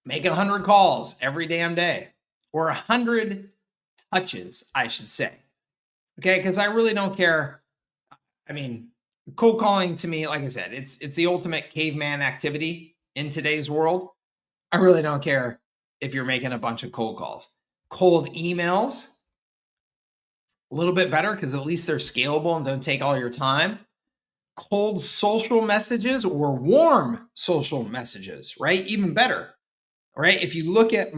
Make 100 calls every damn day, or 100 touches, I should say. Okay, because I really don't care. Cold calling to me, like I said, it's the ultimate caveman activity in today's world. I really don't care if you're making a bunch of cold calls. Cold emails, a little bit better because at least they're scalable and don't take all your time. Cold social messages or warm social messages, right? Even better, right? If you look at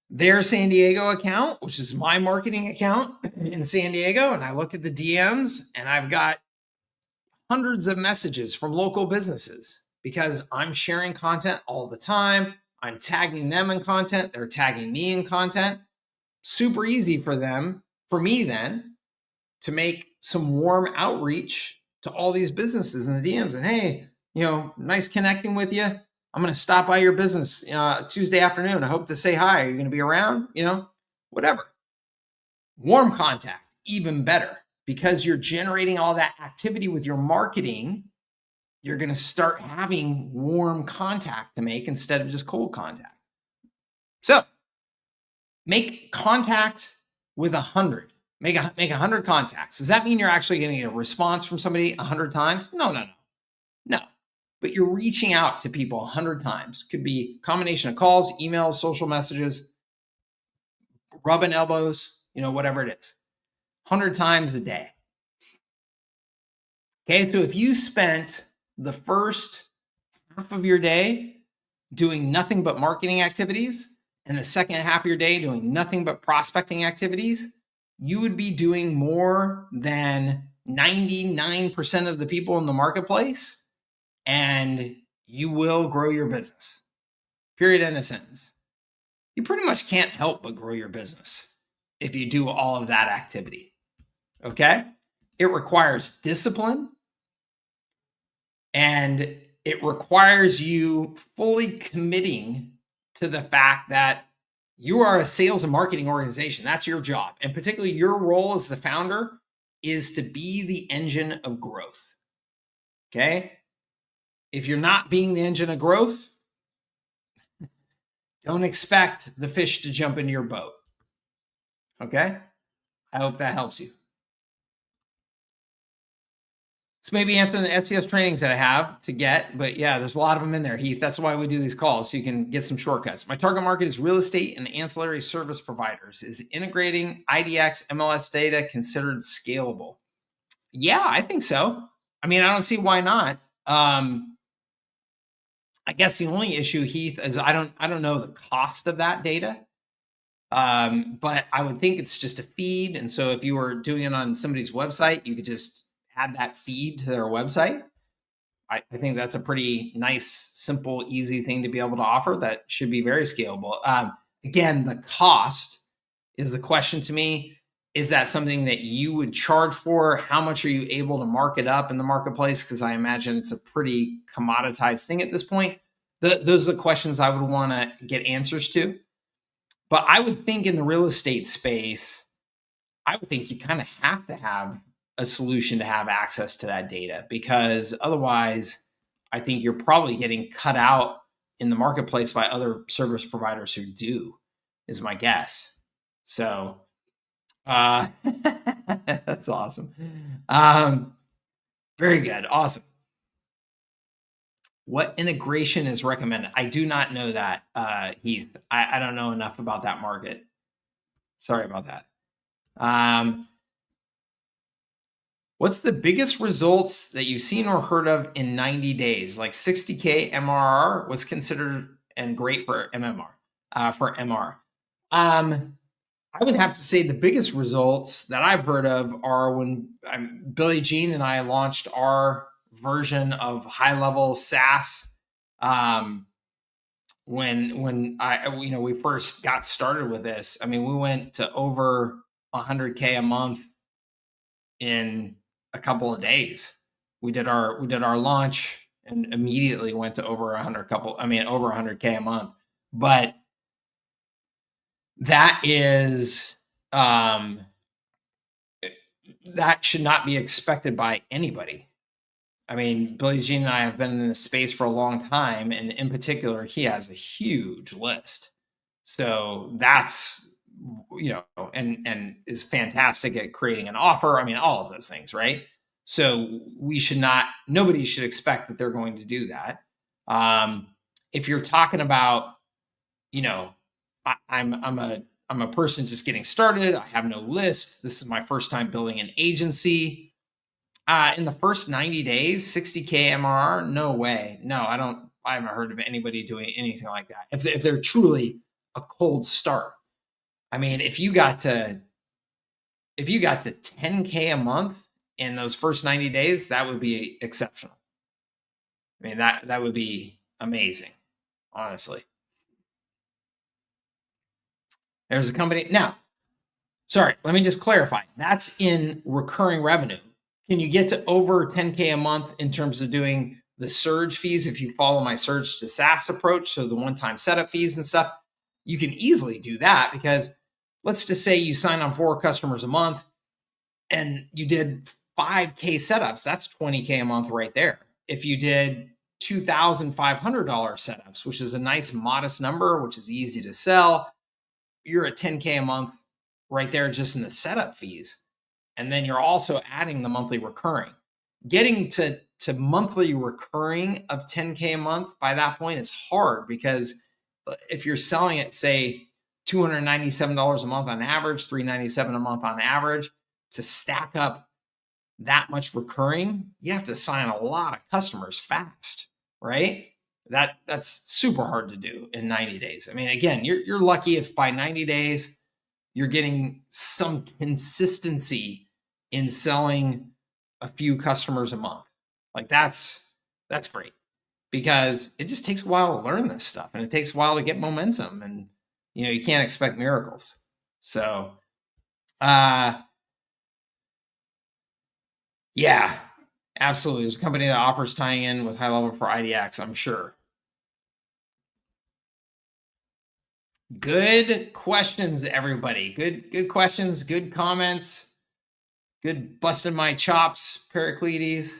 their San Diego account, which is my marketing account in San Diego, and I look at the DMs, and I've got hundreds of messages from local businesses because I'm sharing content all the time. I'm tagging them in content. They're tagging me in content. Super easy for me then, to make some warm outreach to all these businesses in the DMs. And hey, nice connecting with you. I'm going to stop by your business Tuesday afternoon. I hope to say hi. Are you going to be around? Whatever. Warm contact, even better, because you're generating all that activity with your marketing. You're going to start having warm contact to make instead of just cold contact. So Make contact with 100. Make 100 contacts. Does that mean you're actually getting a response from somebody 100 times? No. But you're reaching out to people 100 times. Could be a combination of calls, emails, social messages, rubbing elbows, whatever it is. 100 times a day. Okay, so if you spent the first half of your day doing nothing but marketing activities and the second half of your day doing nothing but prospecting activities, you would be doing more than 99% of the people in the marketplace, and you will grow your business. Period, end of sentence. You pretty much can't help but grow your business if you do all of that activity. Okay? It requires discipline, and it requires you fully committing to the fact that you are a sales and marketing organization. That's your job. And particularly your role as the founder is to be the engine of growth. Okay? If you're not being the engine of growth, don't expect the fish to jump into your boat. Okay? I hope that helps you. So maybe answering the SEO trainings that I have to get, but yeah, there's a lot of them in there, Heath. That's why we do these calls, so you can get some shortcuts. My target market is real estate and ancillary service providers. Is integrating IDX MLS data considered scalable? Yeah, I think so. I mean, I don't see why not. I guess the only issue, Heath, is I don't know the cost of that data. But I would think it's just a feed. And so if you were doing it on somebody's website, you could just add that feed to their website. I think that's a pretty nice, simple, easy thing to be able to offer that should be very scalable. Again, the cost is the question to me. Is that something that you would charge for? How much are you able to mark it up in the marketplace? Because I imagine it's a pretty commoditized thing at this point. Those are the questions I would want to get answers to. But I would think in the real estate space, I would think you kind of have to have a solution to have access to that data, because otherwise I think you're probably getting cut out in the marketplace by other service providers who do, is my guess. So that's awesome. Very good. Awesome. What integration is recommended? I do not know that, Heath. I don't know enough about that market. Sorry about that. What's the biggest results that you've seen or heard of in 90 days? Like 60K MRR was considered and great for MMR, for MR. I would have to say the biggest results that I've heard of are when Billie Jean and I launched our version of HighLevel SaaS. When we first got started with this, I mean, we went to over 100K a month in a couple of days. We did our launch and immediately went to over 100K a month. But that is that should not be expected by anybody. I mean, Billie Jean and I have been in this space for a long time, and in particular, he has a huge list. So that's, and is fantastic at creating an offer. I mean, all of those things, right? So nobody should expect that they're going to do that. If you're talking about, I'm a person just getting started. I have no list. This is my first time building an agency. In the first 90 days, 60K MRR? No way. No, I haven't heard of anybody doing anything like that. If they're truly a cold start. I mean, if you got to 10K a month in those first 90 days, that would be exceptional. I mean, that would be amazing, honestly. There's a company now. Sorry, let me just clarify. That's in recurring revenue. Can you get to over 10K a month in terms of doing the surge fees? If you follow my surge to SaaS approach, so the one-time setup fees and stuff, you can easily do that, because let's just say you sign on 4 customers a month and you did 5K setups. That's 20K a month right there. If you did $2,500 setups, which is a nice modest number, which is easy to sell, you're at 10K a month right there just in the setup fees. And then you're also adding the monthly recurring. Getting to monthly recurring of 10K a month by that point is hard, because if you're selling it, say $297 a month on average, $397 a month on average, to stack up that much recurring, you have to sign a lot of customers fast, right? That's super hard to do in 90 days. I mean, again, you're lucky if by 90 days you're getting some consistency in selling a few customers a month. Like that's great, because it just takes a while to learn this stuff, and it takes a while to get momentum, and you can't expect miracles. So yeah, absolutely. There's a company that offers tying in with HighLevel for IDX, I'm sure. Good questions, everybody. Good questions, good comments. Good busting my chops, Pericles.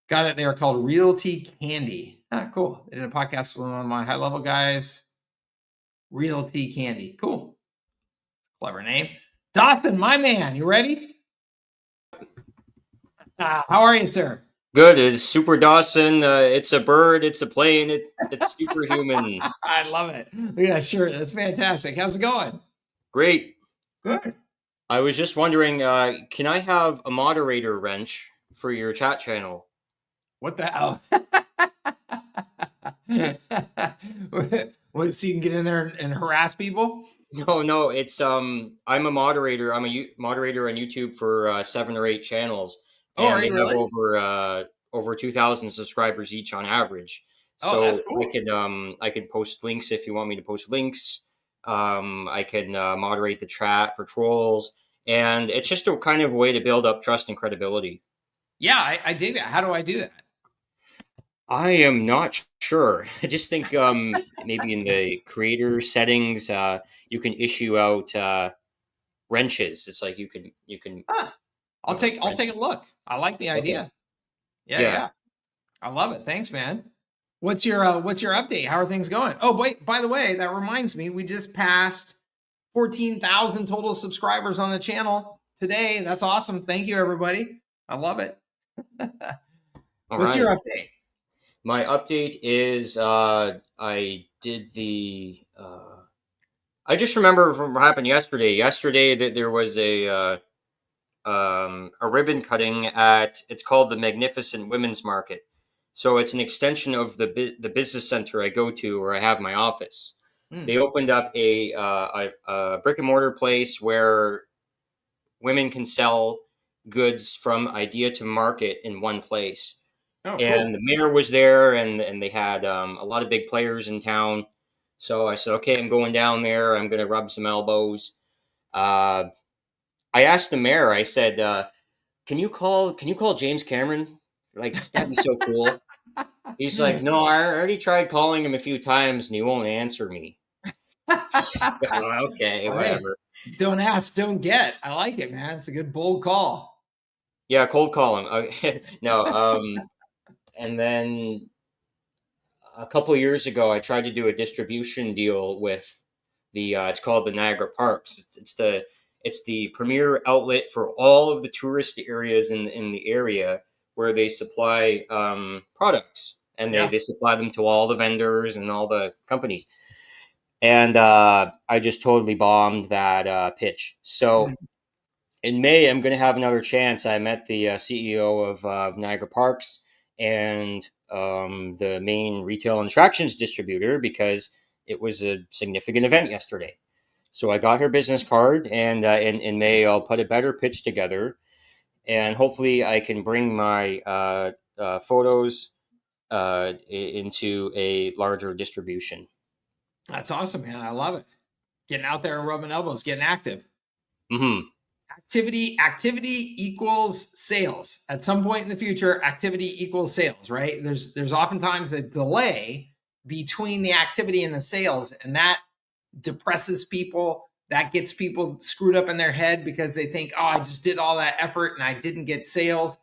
Got it. They are called Realty Candy. Cool. They did a podcast with one of my HighLevel guys. Realty Candy. Cool. Clever name. Dawson, my man, you ready? How are you, sir? Good. It's Super Dawson. It's a bird. It's a plane. It's Superhuman. I love it. Yeah, sure. That's fantastic. How's it going? Great. Good. I was just wondering, can I have a moderator wrench for your chat channel? What the hell? What, so you can get in there and harass people? No. It's I'm a moderator. I'm a moderator on YouTube for 7 or 8 channels, Oh, and are they you have really? over 2,000 subscribers each on average. Oh, So that's cool. I could post links if you want me to post links. I can moderate the chat for trolls, and it's just a kind of way to build up trust and credibility. Yeah, I dig that. How do I do that? I am not sure. I just think maybe in the creator settings, you can issue out wrenches. It's like you can. Huh. I'll take a look. I like the Okay. idea. Yeah. Yeah. I love it. Thanks, man. What's your update? How are things going? Oh, wait, by the way, that reminds me, we just passed 14,000 total subscribers on the channel today. That's awesome. Thank you, everybody. I love it. All What's right. your update? My update is I did the. I just remember from what happened yesterday. Yesterday that there was a ribbon cutting at, it's called the Magnificent Women's Market. So it's an extension of the business center I go to where I have my office. They opened up a brick and mortar place where women can sell goods from idea to market in one place. Oh, cool. And the mayor was there, and they had a lot of big players in town. So I said, okay, I'm going down there. I'm going to rub some elbows. I asked the mayor. I said, can you call James Cameron? Like, that'd be so cool. He's like, no, I already tried calling him a few times and he won't answer me. Okay, Well, hey, whatever. don't ask, don't get. I like it, man. It's a good bold call. Yeah, cold call him. No, and then a couple years ago, I tried to do a distribution deal with it's called the Niagara Parks. It's the premier outlet for all of the tourist areas in the area, where they supply products, and Yeah. they supply them to all the vendors and all the companies. And I just totally bombed that pitch. So in May, I'm going to have another chance. I met the CEO of Niagara Parks and the main retail and attractions distributor, because it was a significant event yesterday. So I got her business card, and in May, I'll put a better pitch together, and hopefully I can bring my photos into a larger distribution. That's awesome, man. I love it. Getting out there and rubbing elbows, getting active. Mm-hmm. Activity equals sales. At some point in the future, activity equals sales, right? There's oftentimes a delay between the activity and the sales, and that depresses people. That gets people screwed up in their head, because they think, oh, I just did all that effort and I didn't get sales,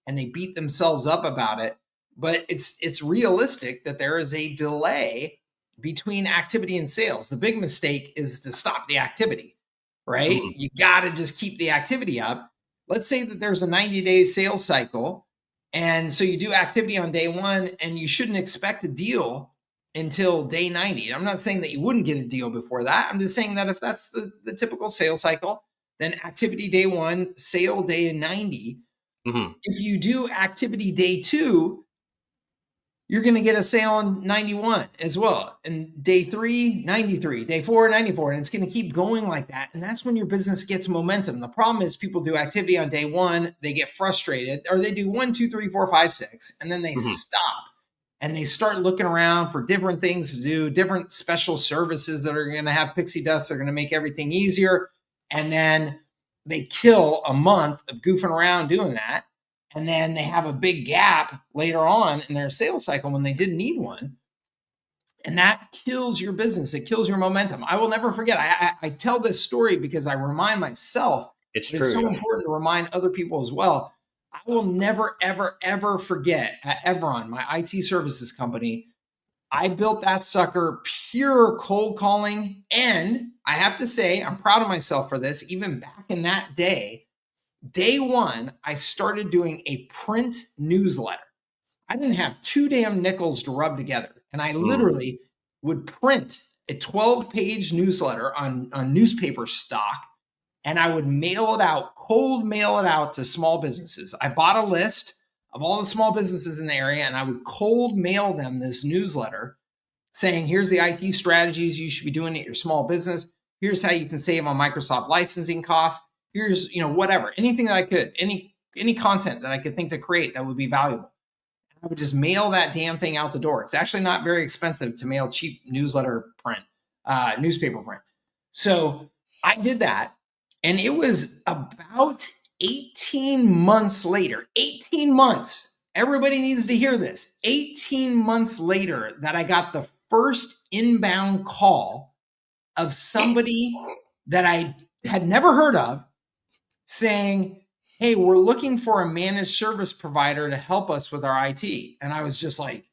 and they beat themselves up about it. But it's realistic that there is a delay between activity and sales. The big mistake is to stop the activity, right? Mhm. You got to just keep the activity up. Let's say that there's a 90-day sales cycle. And so you do activity on day one, and you shouldn't expect a deal until day 90. I'm not saying that you wouldn't get a deal before that. I'm just saying that if that's the typical sales cycle, then activity day one, sale day 90. Mhm. If you do activity day two, you're going to get a sale on 91 as well. And day 3, 93, day 4, 94. And it's going to keep going like that. And that's when your business gets momentum. The problem is people do activity on day one, they get frustrated, or they do 1, 2, 3, 4, 5, 6, and then they Mhm. stop. And they start looking around for different things to do, different special services that are going to have pixie dust. They're going to make everything easier. And then they kill a month of goofing around doing that. And then they have a big gap later on in their sales cycle when they didn't need one. And that kills your business. It kills your momentum. I will never forget. I tell this story because I remind myself, It's but it's true. so Yeah. important to remind other people as well. I will never, ever, ever forget at Evron, my IT services company, I built that sucker pure cold calling. And I have to say, I'm proud of myself for this. Even back in that day, day one, I started doing a print newsletter. I didn't have 2 damn nickels to rub together. And I Mm. literally would print a 12-page newsletter on newspaper stock, and I would mail it out, cold mail it out to small businesses. I bought a list of all the small businesses in the area, and I would cold mail them this newsletter saying, here's the IT strategies you should be doing at your small business. Here's how you can save on Microsoft licensing costs. Here's, whatever, anything that I could, any content that I could think to create that would be valuable. I would just mail that damn thing out the door. It's actually not very expensive to mail cheap newsletter print, newspaper print. So I did that, and it was about 18 months later, 18 months. Everybody needs to hear this. 18 months later that I got the first inbound call of somebody that I had never heard of saying, hey, we're looking for a managed service provider to help us with our IT. And I was just like,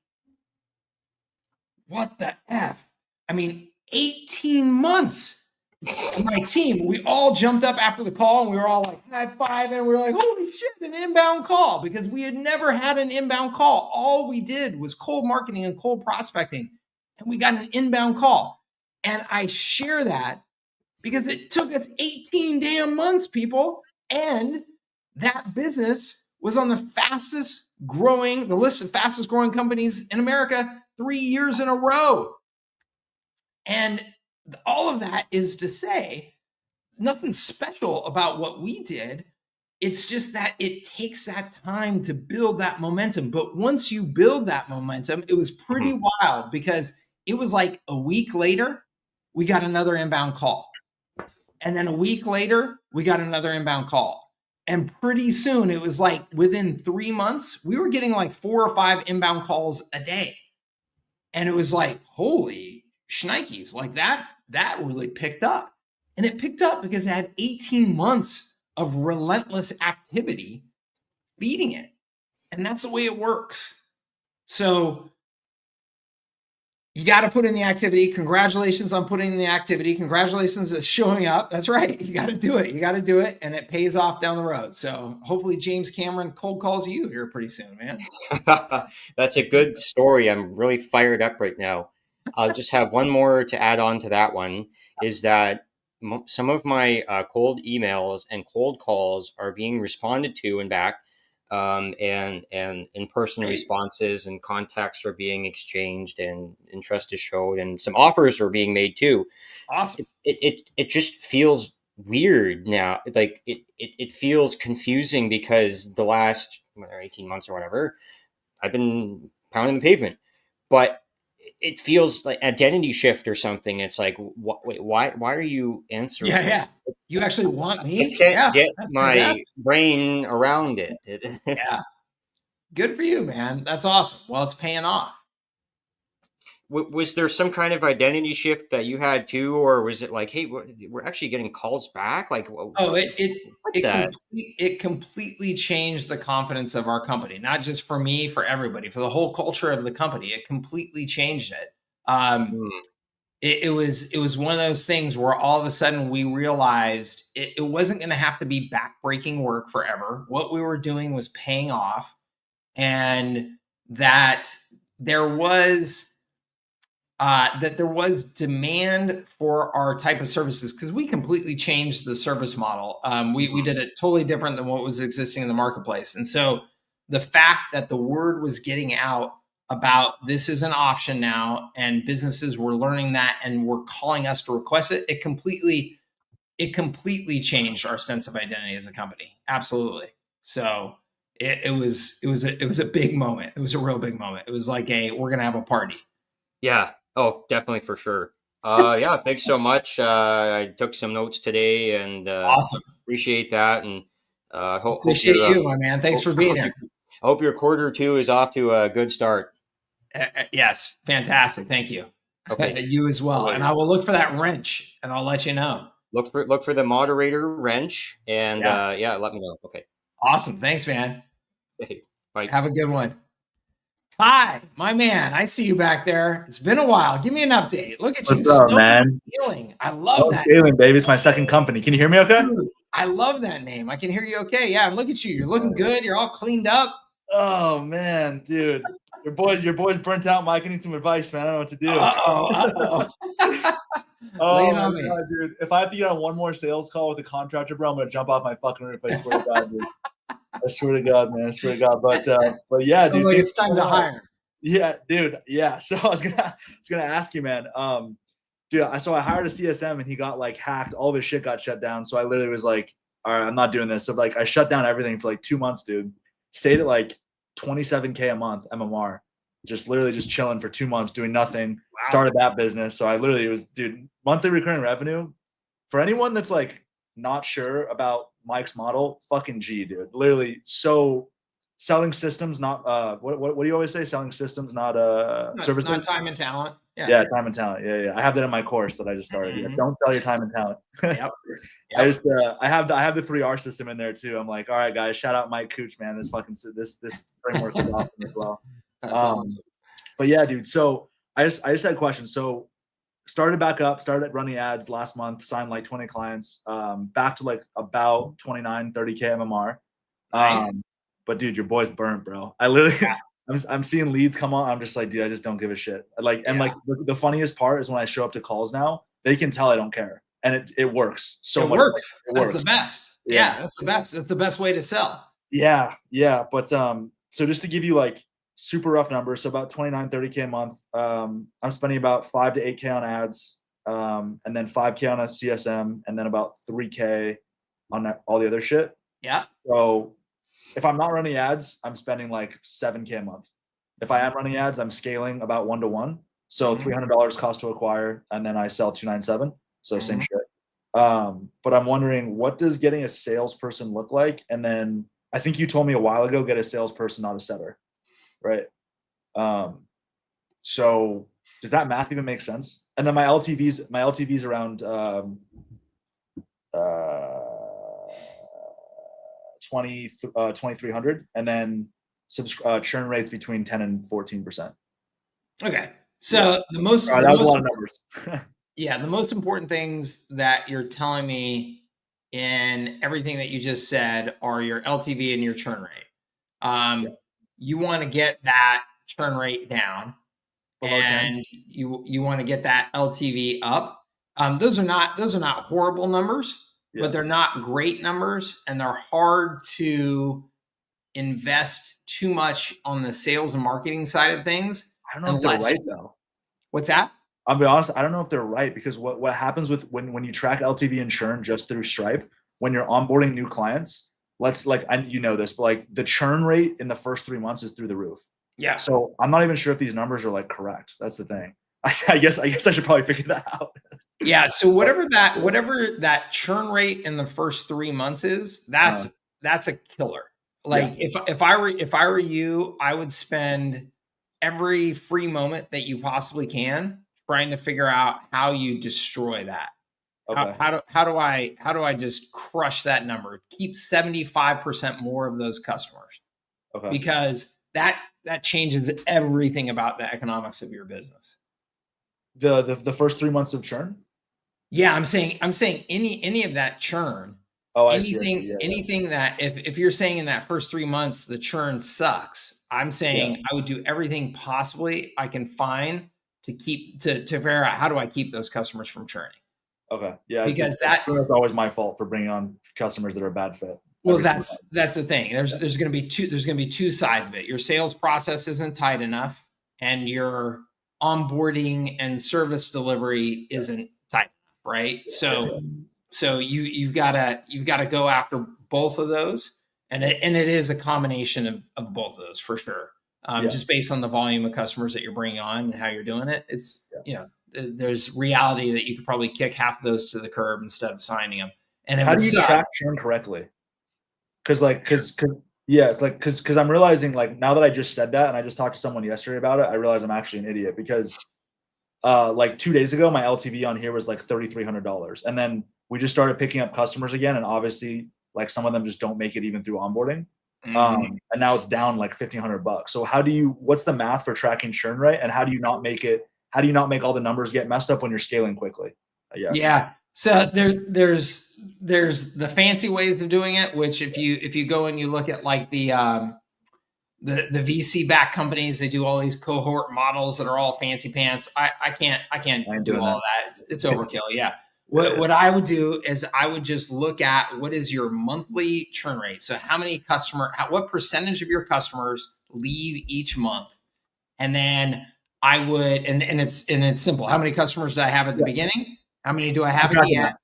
what the F? I mean, 18 months. And my team, we all jumped up after the call, and we were all like high five, and we were like, holy shit, an inbound call, because we had never had an inbound call. All we did was cold marketing and cold prospecting, and we got an inbound call. And I share that because it took us 18 damn months, people. And that business was on the list of fastest growing companies in America 3 years in a row. And all of that is to say, nothing special about what we did. It's just that it takes that time to build that momentum. But once you build that momentum, it was pretty wild, because it was like a week later, we got another inbound call. And then a week later, we got another inbound call. And pretty soon, it was like within 3 months, we were getting like 4 or 5 inbound calls a day. And it was like, holy shnikes, like that really picked up. And it picked up because it had 18 months of relentless activity feeding it. And that's the way it works. So you got to put in the activity. Congratulations on putting in the activity. Congratulations on showing up. That's right. You got to do it. You got to do it. And it pays off down the road. So hopefully James Cameron cold calls you here pretty soon, man. That's a good story. I'm really fired up right now. I'll just have one more to add on to that one, is that some of my cold emails and cold calls are being responded to and back, and in-person responses and contacts are being exchanged, and interest is showed, and some offers are being made too. Awesome. It just feels weird now. Like it feels confusing, because the last 18 months or whatever, I've been pounding the pavement, but it feels like identity shift or something. It's like, wait, why are you answering? Yeah. You actually want I me? can't Yeah, get that's my fantastic. brain around it. Yeah. Good for you, man. That's awesome. Well, it's paying off. Was there some kind of identity shift that you had too, or was it like, hey, we're actually getting calls back? Like, Oh, what's that? it completely changed the confidence of our company, not just for me, for everybody, for the whole culture of the company. It completely changed it. Mm. It was one of those things where all of a sudden we realized it wasn't going to have to be backbreaking work forever. What we were doing was paying off, and that there was demand for our type of services, because we completely changed the service model. We did it totally different than what was existing in the marketplace. And so the fact that the word was getting out about this is an option now, and businesses were learning that and were calling us to request it, it completely changed our sense of identity as a company. Absolutely. So it was a big moment. It was a real big moment. It was like we're gonna have a party. Yeah. Oh, definitely for sure. Yeah. Thanks so much. I took some notes today and Awesome. appreciate that. And hope Appreciate your you, my man. Thanks for being here. hope your quarter two is off to a good start. Yes, fantastic. Thank you. Okay. You as well. And I will look for that wrench, and I'll let you know. Look for the moderator wrench, and Yeah. let me know. Okay. Awesome. Thanks, man. Okay. Bye. Have a good one. Hi, my man. I see you back there. It's been a while. Give me an update. Look at you. What's up, Snow man? Scaling. I love Oh, that. scaling, baby. It's my second company. Can you hear me okay? Dude, I love that name. I can hear you okay. Yeah, and look at you. You're looking good. You're all cleaned up. Oh man, dude. Your boys burnt out, Mike. I need some advice, man. I don't know what to do. Uh-oh. Oh Lay it my on me. God, dude. If I have to get on one more sales call with a contractor, bro, I'm gonna jump off my fucking roof. I swear to God, dude. I swear to God, man. I swear to God. But yeah, Sounds dude. like it's time to hire. Yeah, dude. Yeah. So I was gonna ask you, man. Dude, I hired a CSM and he got like hacked. All of his shit got shut down. So I literally was like, all right, I'm not doing this. So like I shut down everything for like 2 months, dude. Stayed at like 27K a month MMR. Just literally just chilling for 2 months, doing nothing. Wow. Started that business. So I literally was, dude, monthly recurring revenue. For anyone that's like not sure about Mike's model, fucking G, dude. Literally so selling systems, not what do you always say? Selling systems, not services. Not time and talent. Yeah, time and talent. Yeah. I have that in my course that I just started. Yeah, don't sell your time and talent. Yep. I just I have the 3R system in there too. I'm like, all right, guys, shout out Mike Cooch, man. This framework is awesome as well. That's awesome. But yeah, dude. So I just had a question. So started back up, started running ads last month, signed like 20 clients, back to like about 29, 30K MMR. Nice. But dude, your boy's burnt, bro. I literally I'm seeing leads come on. I'm just like, dude, I just don't give a shit. Like, and like the funniest part is when I show up to calls now, they can tell I don't care. And it works so much. Works. It That's works. the best. Yeah, that's the best. That's the best way to sell. Yeah. But so just to give you like super rough numbers, so about 29, 30K a month. I'm spending about 5 to 8K on ads, and then 5K on a CSM, and then about 3K on all the other shit. Yeah. So if I'm not running ads, I'm spending like 7K a month. If I am running ads, I'm scaling about 1-to-1. So $300 cost to acquire, and then I sell 297. So same shit. But I'm wondering, what does getting a salesperson look like? And then I think you told me a while ago, get a salesperson, not a setter, right? So does that math even make sense? And then my LTV's around 2,300, and then churn rates between 10 and 14%. Okay. So that was a lot of numbers. Yeah, the most important things that you're telling me in everything that you just said are your LTV and your churn rate. You want to get that churn rate down, and you want to get that LTV up. Those are not horrible numbers, but they're not great numbers, and they're hard to invest too much on the sales and marketing side of things. I don't know if they're right though. What's that? I'll be honest, I don't know if they're right, because what happens with when you track LTV and churn just through Stripe, when you're onboarding new clients, you know this, but like the churn rate in the first 3 months is through the roof. Yeah. So I'm not even sure if these numbers are like correct. That's the thing. I guess I should probably figure that out. Yeah. So whatever that churn rate in the first 3 months is, that's a killer. Like if I were you, I would spend every free moment that you possibly can trying to figure out how you destroy that. Okay. How do I just crush that number? Keep 75% more of those customers. Okay. Because that changes everything about the economics of your business. The first 3 months of churn. Yeah, I'm saying any of that churn. Oh, I see. Yeah, Anything that if you're saying in that first 3 months the churn sucks, I'm saying I would do everything possibly I can find to figure out how do I keep those customers from churning. Okay. Yeah. Because that's always my fault for bringing on customers that are a bad fit. Well, that's the thing. There's going to be two sides of it. Your sales process isn't tight enough, and your onboarding and service delivery isn't tight enough, right? So you've got to go after both of those, and it is a combination of both of those for sure. Just based on the volume of customers that you're bringing on and how you're doing it, it's there's reality that you could probably kick half of those to the curb instead of signing them. And how do you track churn correctly? Because I'm realizing, like, now that I just said that and I just talked to someone yesterday about it, I realize I'm actually an idiot because like 2 days ago, my LTV on here was like $3,300. And then we just started picking up customers again. And obviously, like, some of them just don't make it even through onboarding. And now it's down like $1,500. So what's the math for tracking churn rate? And how do you not make all the numbers get messed up when you're scaling quickly? I guess. Yeah. So there's the fancy ways of doing it, which if you go and you look at like the VC backed companies, they do all these cohort models that are all fancy pants. I can't do all that. It's overkill. Yeah. What I would do is I would just look at what is your monthly churn rate. So what percentage of your customers leave each month? And then I would, and it's simple. How many customers do I have at the beginning? How many do I have at the end?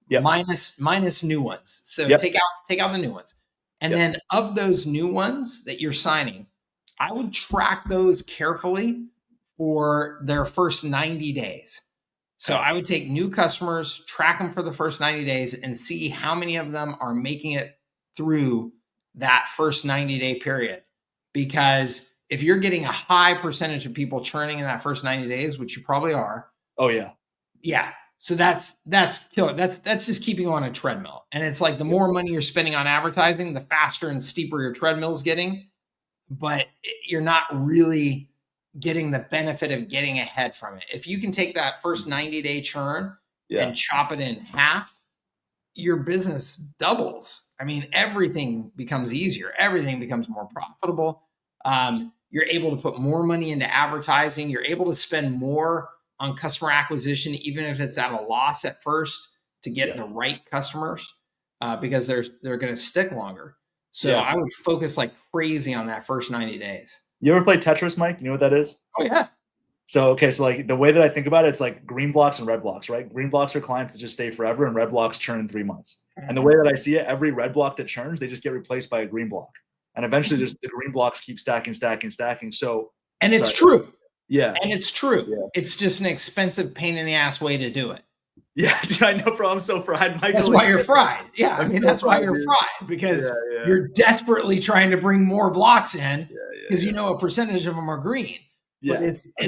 Yep. Minus new ones. So take out the new ones. And then of those new ones that you're signing, I would track those carefully for their first 90 days. So I would take new customers, track them for the first 90 days and see how many of them are making it through that first 90-day period. Because if you're getting a high percentage of people churning in that first 90 days, which you probably are. Oh yeah. Yeah. So that's killer. That's just keeping you on a treadmill. And it's like the more money you're spending on advertising, the faster and steeper your treadmill's getting, but you're not really getting the benefit of getting ahead from it. If you can take that first 90-day churn and chop it in half, your business doubles. I mean, everything becomes easier. Everything becomes more profitable. You're able to put more money into advertising. You're able to spend more on customer acquisition, even if it's at a loss at first, to get the right customers, because they're going to stick longer. So I would focus like crazy on that first 90 days. You ever play Tetris, Mike? You know what that is? Oh yeah. So like the way that I think about it, it's like green blocks and red blocks, right? Green blocks are clients that just stay forever, and red blocks churn in 3 months. And the way that I see it, every red block that churns, they just get replaced by a green block, and eventually just the green blocks keep stacking. So, and it's true. Yeah. And it's true. Yeah. It's just an expensive pain in the ass way to do it. Yeah, dude, I know, bro. I'm so fried, Michael. That's why you're fried. Yeah, I mean, that's why you're fried, because you're desperately trying to bring more blocks in because you know a percentage of them are green. Yeah, but it's a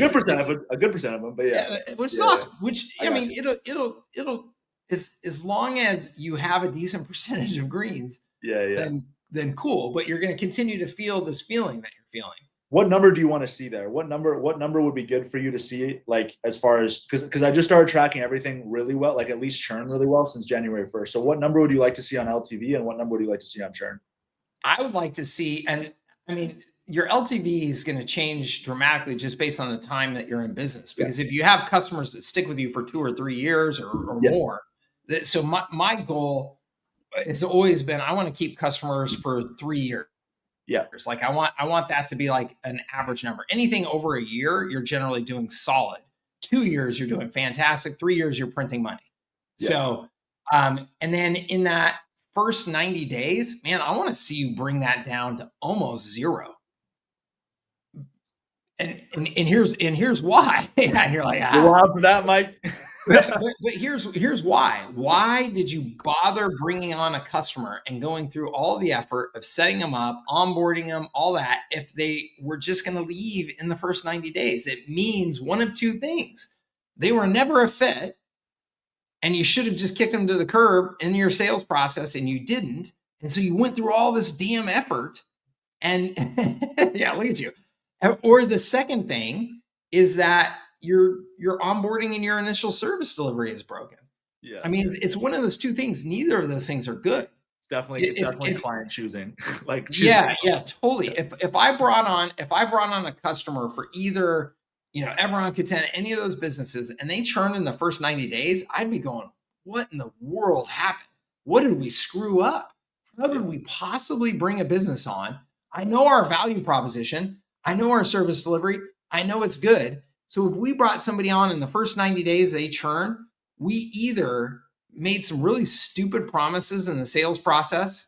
good percent of them, but which is awesome. Which I mean, it'll as long as you have a decent percentage of greens, then cool. But you're going to continue to feel this feeling that you're feeling. What number do you want to see there? What number would be good for you to see, like, as far as, because I just started tracking everything really well, like at least churn really well since January 1st. So what number would you like to see on LTV, and what number would you like to see on churn? I would like to see, and I mean, your LTV is going to change dramatically just based on the time that you're in business. Because if you have customers that stick with you for 2 or 3 years or more, so my goal has always been, I want to keep customers for 3 years. Yeah. Like I want that to be like an average number. Anything over a year, you're generally doing solid. 2 years, you're doing fantastic. 3 years, you're printing money. Yeah. So, and then in that first 90 days, man, I want to see you bring that down to almost zero. And here's why. And you're like, you're wild for that, Mike. but here's why. Why did you bother bringing on a customer and going through all the effort of setting them up, onboarding them, all that, if they were just going to leave in the first 90 days? It means one of two things. They were never a fit, and you should have just kicked them to the curb in your sales process, and you didn't. And so you went through all this damn effort, and yeah, look at you. Or the second thing is that you're your onboarding and your initial service delivery is broken. Yeah. I mean, it's one of those two things. Neither of those things are good. It's definitely client choosing. Like choosing. Yeah, totally. If I brought on a customer for either, Everon, Kuten, any of those businesses, and they churned in the first 90 days, I'd be going, what in the world happened? What did we screw up? How did we possibly bring a business on? I know our value proposition. I know our service delivery. I know it's good. So if we brought somebody on in the first 90 days, they churn, we either made some really stupid promises in the sales process,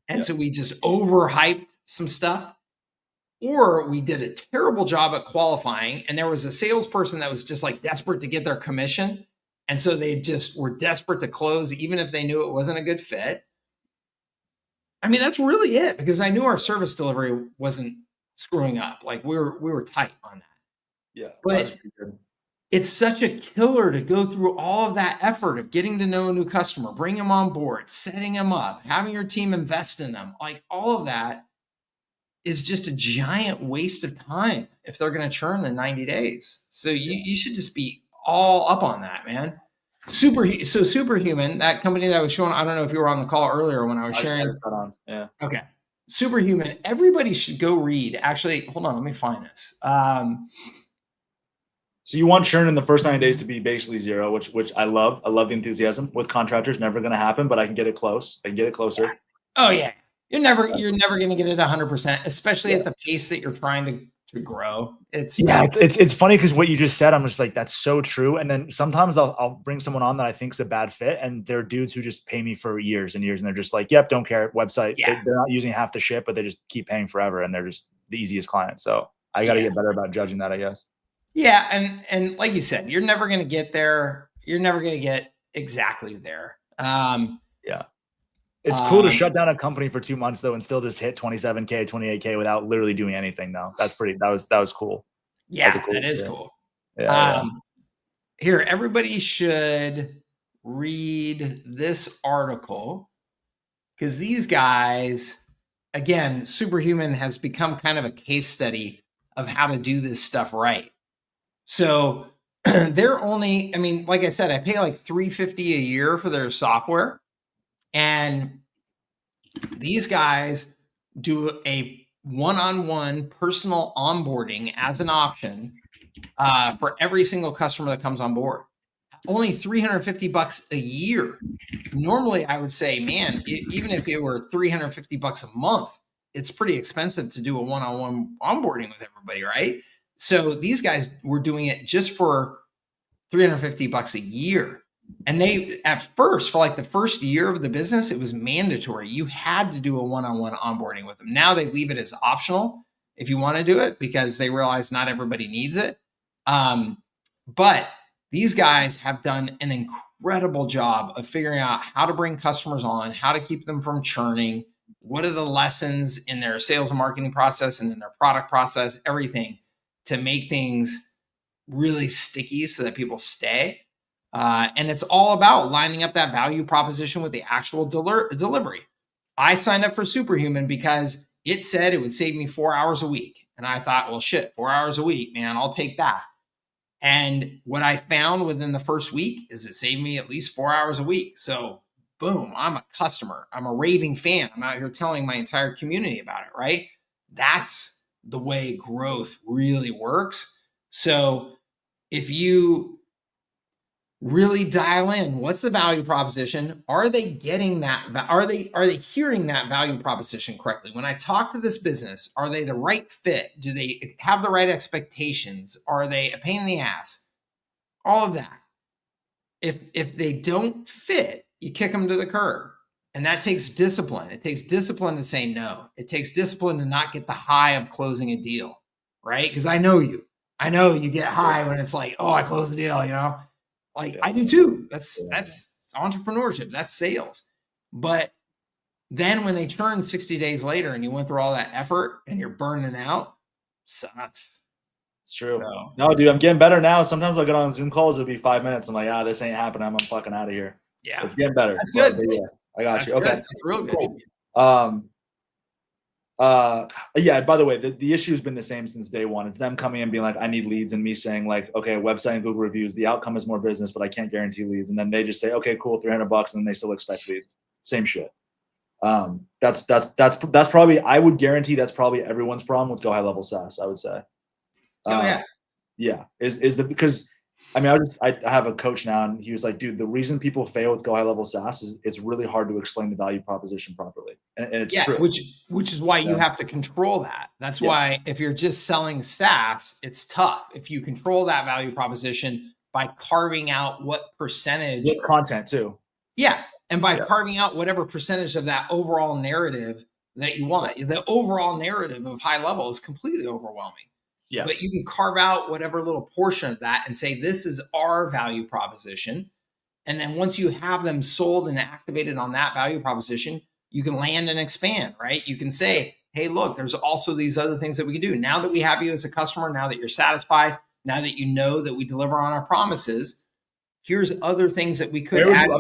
and so we just overhyped some stuff, or we did a terrible job at qualifying, and there was a salesperson that was just like desperate to get their commission, and so they just were desperate to close even if they knew it wasn't a good fit. I mean, that's really it, because I knew our service delivery wasn't screwing up. Like we were tight on that. Yeah, but it's such a killer to go through all of that effort of getting to know a new customer, bring them on board, setting them up, having your team invest in them. Like all of that is just a giant waste of time if they're going to churn in 90 days. So you should just be all up on that, man. Superhuman, that company that I was showing, I don't know if you were on the call earlier when I was sharing. Yeah. Okay. Superhuman, everybody should go read. Actually, hold on, let me find this. So you want churn in the first 90 days to be basically zero, which I love. I love the enthusiasm. With contractors, never going to happen, but I can get it close. I can get it closer. Oh yeah, you're never going to get it 100%, especially at the pace that you're trying to grow. It's funny because what you just said, I'm just like, that's so true. And then sometimes I'll bring someone on that I think is a bad fit, and they're dudes who just pay me for years and years, and they're just like, yep, don't care, website. Yeah. They're not using half the shit, but they just keep paying forever, and they're just the easiest client. So I got to get better about judging that, I guess. Yeah, and like you said, you're never going to get there. You're never going to get exactly there. It's cool to shut down a company for 2 months though, and still just hit 27K, 28K without literally doing anything though. That was cool. Yeah, that is cool. Here, everybody should read this article, because these guys, again, Superhuman has become kind of a case study of how to do this stuff right. So they're only, I mean, like I said, I pay like $350 a year for their software. And these guys do a one-on-one personal onboarding as an option for every single customer that comes on board. Only $350 a year. Normally, I would say, man, even if it were $350 a month, it's pretty expensive to do a one-on-one onboarding with everybody, right? So these guys were doing it just for $350 a year. And they, at first, for like the first year of the business, it was mandatory. You had to do a one-on-one onboarding with them. Now they leave it as optional if you want to do it, because they realize not everybody needs it. But these guys have done an incredible job of figuring out how to bring customers on, how to keep them from churning, what are the lessons in their sales and marketing process and in their product process, everything to make things really sticky so that people stay. And it's all about lining up that value proposition with the actual delivery. I signed up for Superhuman because it said it would save me 4 hours a week. And I thought, well, shit, 4 hours a week, man, I'll take that. And what I found within the first week is it saved me at least 4 hours a week. So boom, I'm a customer. I'm a raving fan. I'm out here telling my entire community about it, right? That's the way growth really works. So if you really dial in, what's the value proposition? Are they getting that? Are they hearing that value proposition correctly? When I talk to this business, are they the right fit? Do they have the right expectations? Are they a pain in the ass? All of that. If they don't fit, you kick them to the curb. And that takes discipline. It takes discipline to say no. It takes discipline to not get the high of closing a deal, right? Because I know you get high when it's like, oh, I closed the deal, Like I do too. That's entrepreneurship. That's sales. But then when they churn 60 days later and you went through all that effort and you're burning out, sucks. It's true. So, no, dude, I'm getting better now. Sometimes I'll get on Zoom calls. It'll be 5 minutes. I'm like, this ain't happening. I'm fucking out of here. Yeah. It's getting better. That's good. But yeah, I got you. Okay. That's real good. Cool. Yeah, by the way, the issue has been the same since day one. It's them coming and being like, I need leads, and me saying like, okay, website and Google reviews, the outcome is more business, but I can't guarantee leads. And then they just say, okay, cool, $300, and then they still expect leads. Same shit. That's probably, I would guarantee that's probably everyone's problem with HighLevel SaaS, I would say. Yeah, because I mean, I have a coach now, and he was like, dude, the reason people fail with HighLevel SaaS is it's really hard to explain the value proposition properly. And it's true. Which is why you have to control that. That's why if you're just selling SaaS, it's tough. If you control that value proposition by carving out what percentage with content too. Yeah. And by carving out whatever percentage of that overall narrative that you want. The overall narrative of HighLevel is completely overwhelming. Yeah. But you can carve out whatever little portion of that and say, this is our value proposition. And then once you have them sold and activated on that value proposition, you can land and expand, right? You can say, hey, look, there's also these other things that we can do. Now that we have you as a customer, now that you're satisfied, now that you know that we deliver on our promises, here's other things that we could add.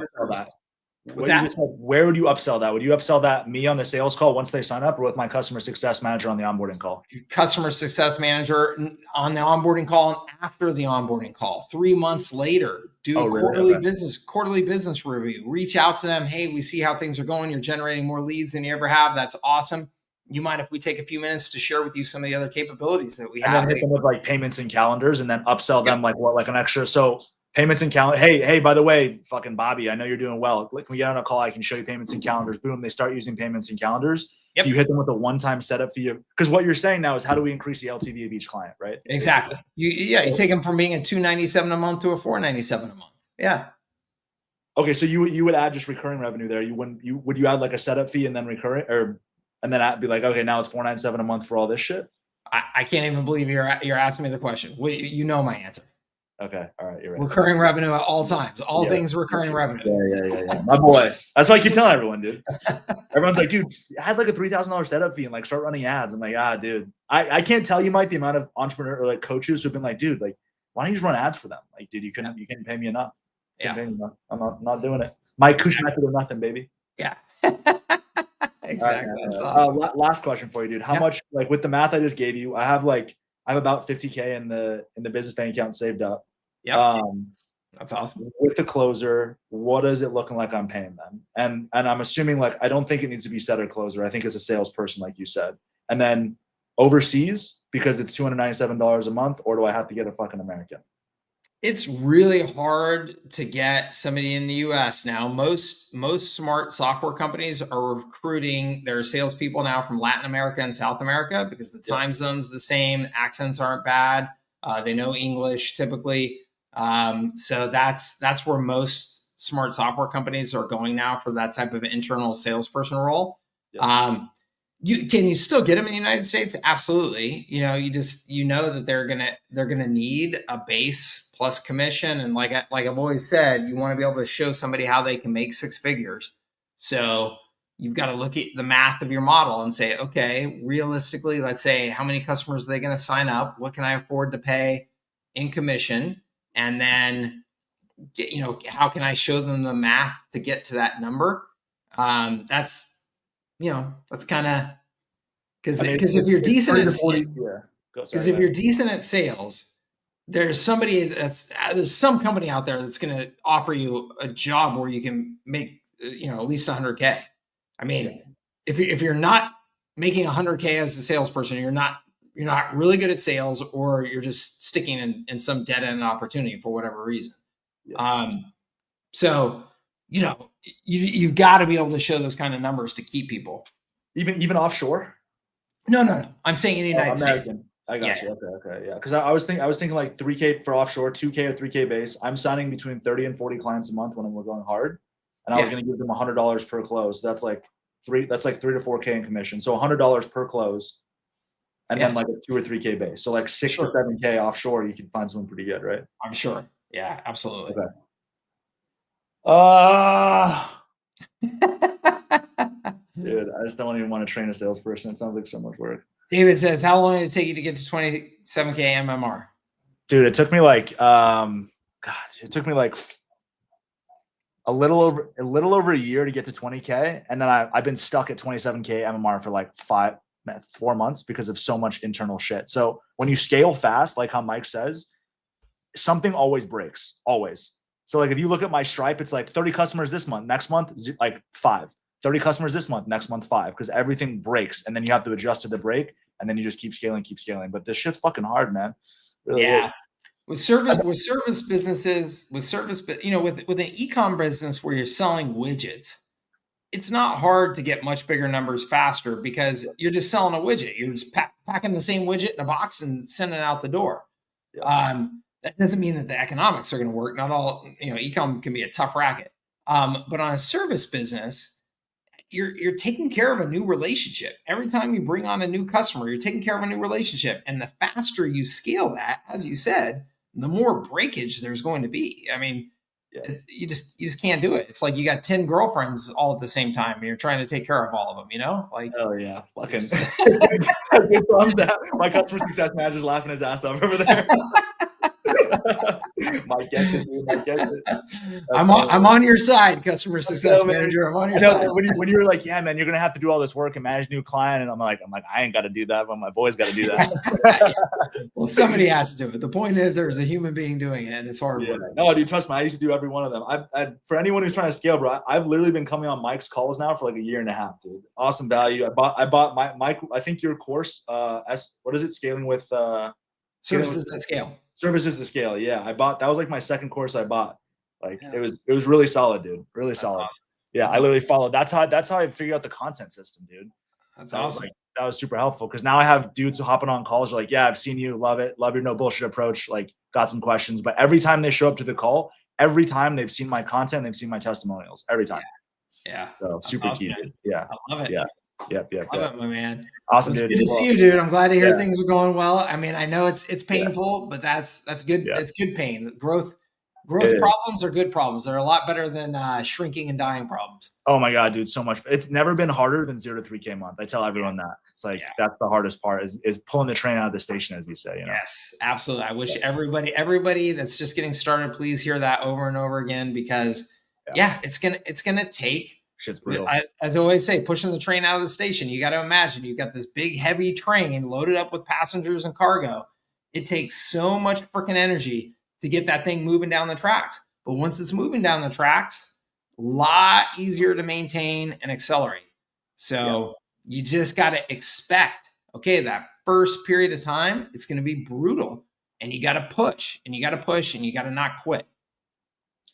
Where would you upsell that? Would you upsell that me on the sales call once they sign up, or with my customer success manager on the onboarding call? Customer success manager on the onboarding call and after the onboarding call. 3 months later, do a quarterly business review. Reach out to them. Hey, we see how things are going. You're generating more leads than you ever have. That's awesome. You mind if we take a few minutes to share with you some of the other capabilities that we have? And then hit them with like payments and calendars, and then upsell them like an extra. So payments and calendar. Hey, by the way, fucking Bobby, I know you're doing well. Can we get on a call? I can show you payments and calendars. Boom. They start using payments and calendars. Yep. You hit them with a one-time setup fee. Because what you're saying now is, how do we increase the LTV of each client, right? Exactly. You take them from being a $297 a month to a $497 a month. Yeah. Okay. So you would add just recurring revenue there. Would you add like a setup fee and then recurring, and then be like, okay, now it's $497 a month for all this shit? I can't even believe you're asking me the question. You know my answer. Okay. All right. You're right. Recurring revenue at all times. All things recurring revenue. Yeah. My boy. That's why I keep telling everyone, dude. Everyone's like, dude, add like a $3,000 setup fee and like start running ads. I'm like, dude. I can't tell you, Mike, the amount of entrepreneur or like coaches who've been like, dude, like, why don't you just run ads for them? Like, dude, you couldn't pay me enough. I'm not doing it. My Cooch method or nothing, baby. Yeah. Exactly. Right, that's awesome. Last question for you, dude. How much, like with the math I just gave you, I have about $50K in the business bank account saved up. Yeah. That's awesome. With the closer, what is it looking like I'm paying them? And I'm assuming, like, I don't think it needs to be setter closer. I think it's a salesperson, like you said. And then overseas, because it's $297 a month, or do I have to get a fucking American? It's really hard to get somebody in the US now. Most smart software companies are recruiting their salespeople now from Latin America and South America, because the time zone's the same, accents aren't bad. They know English typically. So that's where most smart software companies are going now for that type of internal salesperson role. Can you still get them in the United States? Absolutely. You know that they're gonna need a base plus commission, and like I've always said, you want to be able to show somebody how they can make 6 figures. So you've got to look at the math of your model and say, okay, realistically, let's say, how many customers are they going to sign up? What can I afford to pay in commission? And then, how can I show them the math to get to that number? That's kind of, because if you're decent at sales, there's some company out there that's going to offer you a job where you can make, at least 100K. I mean, if you're not making 100K as a salesperson, you're not really good at sales, or you're just sticking in some dead end opportunity for whatever reason. So, you've got to be able to show those kind of numbers to keep people. Even offshore? No. I'm saying in the United States. I got you. Okay. Yeah. Because I was thinking like 3K for offshore, 2K or 3K base. I'm signing between 30 and 40 clients a month when we're going hard. And I was going to give them $100 per close. That's like 3 to 4K in commission. So $100 per close. And then like a 2 or 3K base. So like 6 to 7K offshore, you can find someone pretty good, right? I'm sure. Yeah, absolutely. Okay. Dude, I just don't even want to train a salesperson. It sounds like so much work. David says, how long did it take you to get to 27K MMR? Dude, it took me like, a little over a year to get to 20K. And then I've been stuck at 27K MMR for like 4 months because of so much internal shit. So when you scale fast, like how Mike says, something always breaks, always. So like if you look at my Stripe, it's like 30 customers this month, next month, like 5. 30 customers this month, next month 5, because everything breaks and then you have to adjust to the break and then you just keep scaling. But this shit's fucking hard, man. Really yeah. is. With service businesses, with an e-com business where you're selling widgets, it's not hard to get much bigger numbers faster because you're just selling a widget. You're just packing the same widget in a box and sending it out the door. Yeah. That doesn't mean that the economics are going to work. Not all, e-com can be a tough racket. But on a service business, you're taking care of a new relationship. Every time you bring on a new customer, you're taking care of a new relationship. And the faster you scale that, as you said, the more breakage there's going to be. I mean, you just can't do it. It's like you got 10 girlfriends all at the same time and you're trying to take care of all of them, like. Oh yeah. Fucking my customer success manager's laughing his ass off over there. Mike gets it, dude. Mike gets it. I'm on your side, customer success manager. I'm on your side. When you were like, yeah, man, you're gonna have to do all this work and manage new client, and I'm like, I ain't got to do that, but my boys got to do that. Well, somebody has to do it. The point is, there's a human being doing it, and it's hard work. No, dude, trust me, I used to do every one of them. For anyone who's trying to scale, bro, I've literally been coming on Mike's calls now for like a year and a half, dude. Awesome value. I bought Mike. I think your course, what is it? Scaling with Services at Scale. Services to Scale. Yeah, that was like my second course I bought. Like it was really solid, dude. Really solid. Awesome. Yeah, I literally followed. That's how I figured out the content system, dude. That's awesome. That was super helpful because now I have dudes hopping on calls. They're like, yeah, I've seen you, love it, love your no bullshit approach. Like, got some questions, but every time they show up to the call, every time they've seen my content, they've seen my testimonials every time. Yeah. So super awesome, key. Yeah. I love it. Yeah. Yep. Love it, my man. Awesome. It's dude. good to see you, dude. I'm glad to hear things are going well. I mean, I know it's painful, but that's good. Yeah. It's good pain. Growth problems are good problems. They're a lot better than shrinking and dying problems. Oh my God, dude, so much. It's never been harder than 0 to 3K a month. I tell everyone that. It's like that's the hardest part is pulling the train out of the station, as you say. Yes, absolutely. I wish everybody that's just getting started, please hear that over and over again because it's gonna take. Shit's brutal. As I always say, pushing the train out of the station. You got to imagine you've got this big, heavy train loaded up with passengers and cargo. It takes so much freaking energy to get that thing moving down the tracks. But once it's moving down the tracks, a lot easier to maintain and accelerate. So you just got to expect, that first period of time, it's going to be brutal. And you got to push and you got to push and you got to not quit.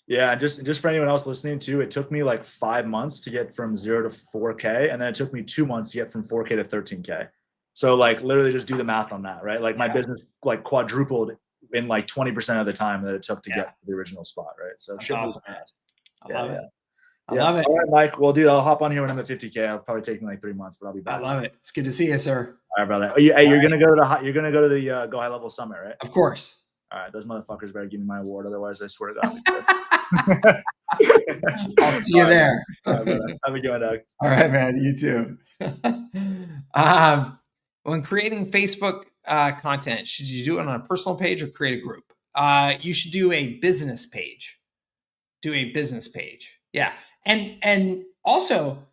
Yeah, just for anyone else listening too, it took me like 5 months to get from 0 to 4K, and then it took me 2 months to get from 4K to 13K. So like literally just do the math on that, right? Like my business like quadrupled in like 20% of the time that it took to get to the original spot, right? So that's awesome. I love it. I love it. All right, Mike. Well, dude, I'll hop on here when I'm at 50K. It'll probably take me like 3 months, but I'll be back. I love it. It's good to see you, sir. All right, brother. You're gonna go to the Go HighLevel Summit, right? Of course. All right, those motherfuckers better give me my award, otherwise I swear to God. I'll see you there. All right, brother. Have a good one, Doug. All right, man. You too. When creating Facebook content, should you do it on a personal page or create a group? You should do a business page. Yeah. And also,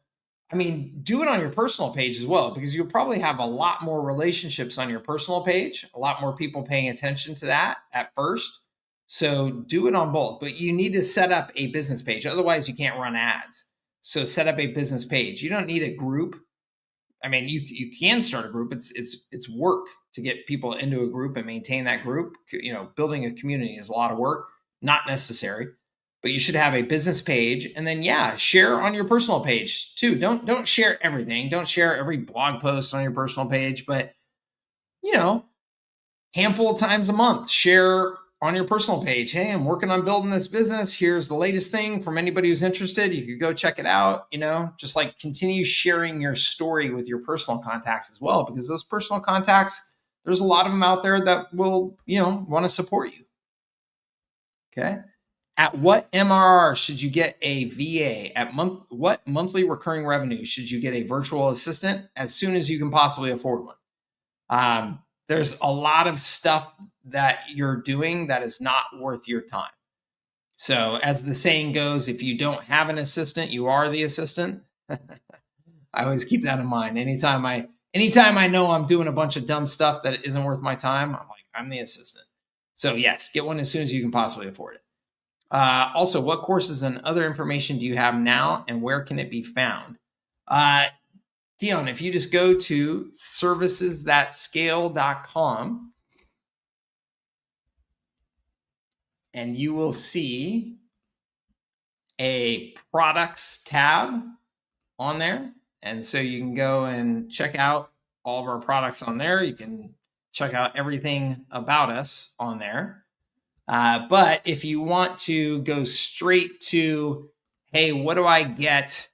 I mean, do it on your personal page as well, because you'll probably have a lot more relationships on your personal page, a lot more people paying attention to that at first. So do it on both, but you need to set up a business page. Otherwise you can't run ads. So set up a business page. You don't need a group. I mean, you can start a group. It's work to get people into a group and maintain that group. Building a community is a lot of work, not necessary. But you should have a business page, and then share on your personal page too. Don't share everything. Don't share every blog post on your personal page, but handful of times a month, share on your personal page. Hey, I'm working on building this business. Here's the latest thing from anybody who's interested. You could go check it out. Just like continue sharing your story with your personal contacts as well, because those personal contacts, there's a lot of them out there that will, want to support you. Okay. At what MRR should you get a VA? What monthly recurring revenue should you get a virtual assistant as soon as you can possibly afford one? There's a lot of stuff that you're doing that is not worth your time. So as the saying goes, if you don't have an assistant, you are the assistant. I always keep that in mind. Anytime I anytime I know I'm doing a bunch of dumb stuff that isn't worth my time, I'm like, I'm the assistant. So yes, get one as soon as you can possibly afford it. Also, what courses and other information do you have now, and where can it be found? Dion, if you just go to servicesthatscale.com, and you will see a products tab on there. And so you can go and check out all of our products on there. You can check out everything about us on there. But if you want to go straight to, hey, what do I get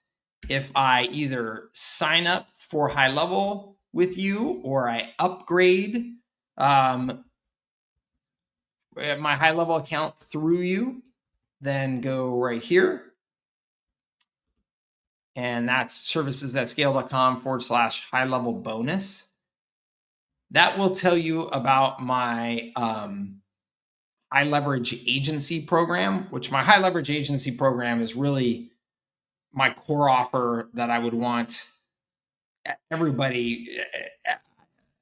if I either sign up for HighLevel with you or I upgrade my HighLevel account through you, then go right here. And that's servicesthatscale.com/HighLevel bonus. That will tell you about my high leverage agency program, which my high leverage agency program is really my core offer that I would want everybody.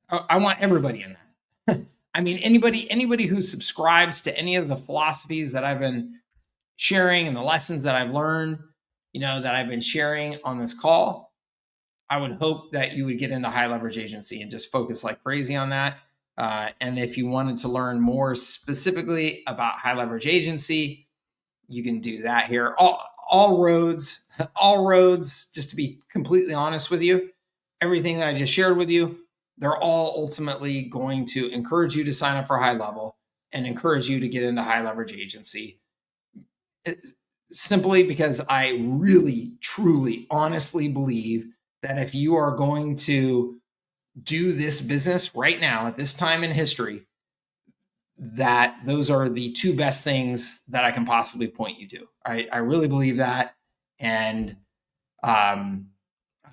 I want everybody in that. I mean, anybody who subscribes to any of the philosophies that I've been sharing and the lessons that I've learned, that I've been sharing on this call, I would hope that you would get into high leverage agency and just focus like crazy on that. And if you wanted to learn more specifically about high leverage agency, you can do that here. All roads, just to be completely honest with you, everything that I just shared with you, they're all ultimately going to encourage you to sign up for HighLevel and encourage you to get into high leverage agency. Simply because I really, truly, honestly believe that if you are going to do this business right now at this time in history, that those are the two best things that I can possibly point you to. I really believe that. And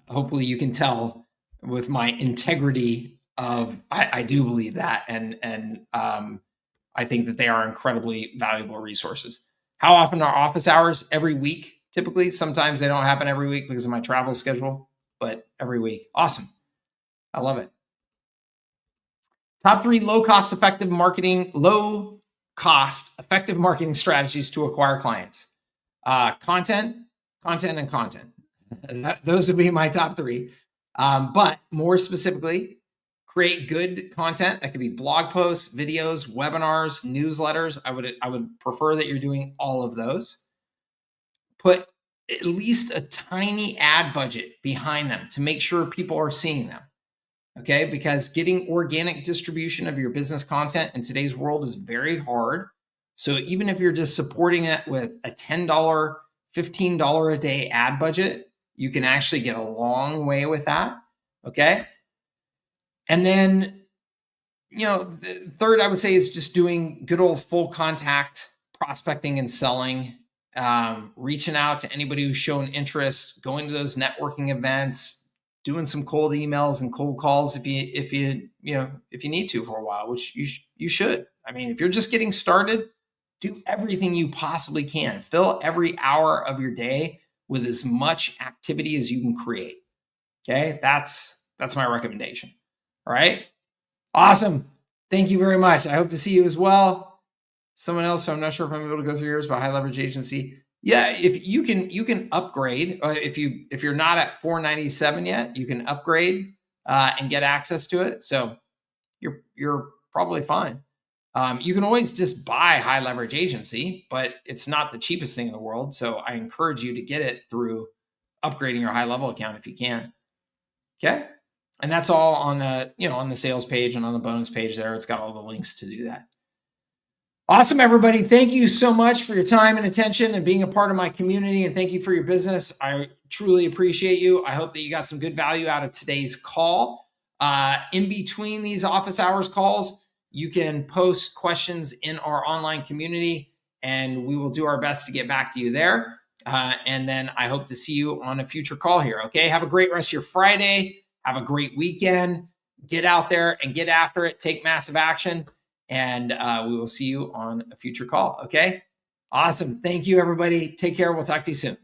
hopefully you can tell with my integrity of, I do believe that. And I think that they are incredibly valuable resources. How often are office hours? Every week, typically. Sometimes they don't happen every week because of my travel schedule, but every week. Awesome. I love it. Top 3 low-cost effective marketing strategies to acquire clients. Content. Those would be my top 3. But more specifically, create good content. That could be blog posts, videos, webinars, newsletters. I would prefer that you're doing all of those. Put at least a tiny ad budget behind them to make sure people are seeing them. Okay, because getting organic distribution of your business content in today's world is very hard. So even if you're just supporting it with a $10, $15 a day ad budget, you can actually get a long way with that. Okay. And then, the third I would say is just doing good old full contact prospecting and selling, reaching out to anybody who's shown interest, going to those networking events, doing some cold emails and cold calls if you need to for a while, which you should. I mean, if you're just getting started, do everything you possibly can. Fill every hour of your day with as much activity as you can create. Okay, that's my recommendation. All right, awesome. Thank you very much. I hope to see you as well. Someone else, so I'm not sure if I'm able to go through yours, but high leverage agency. Yeah, if you can upgrade. If you're not at $497 yet, you can upgrade and get access to it. So you're probably fine. You can always just buy high leverage agency, but it's not the cheapest thing in the world. So I encourage you to get it through upgrading your HighLevel account if you can. Okay, and that's all on the sales page and on the bonus page there. It's got all the links to do that. Awesome, everybody. Thank you so much for your time and attention and being a part of my community. And thank you for your business. I truly appreciate you. I hope that you got some good value out of today's call. In between these office hours calls, you can post questions in our online community and we will do our best to get back to you there. And then I hope to see you on a future call here. Okay. Have a great rest of your Friday. Have a great weekend. Get out there and get after it. Take massive action. And we will see you on a future call. Okay. Awesome. Thank you, everybody. Take care. We'll talk to you soon.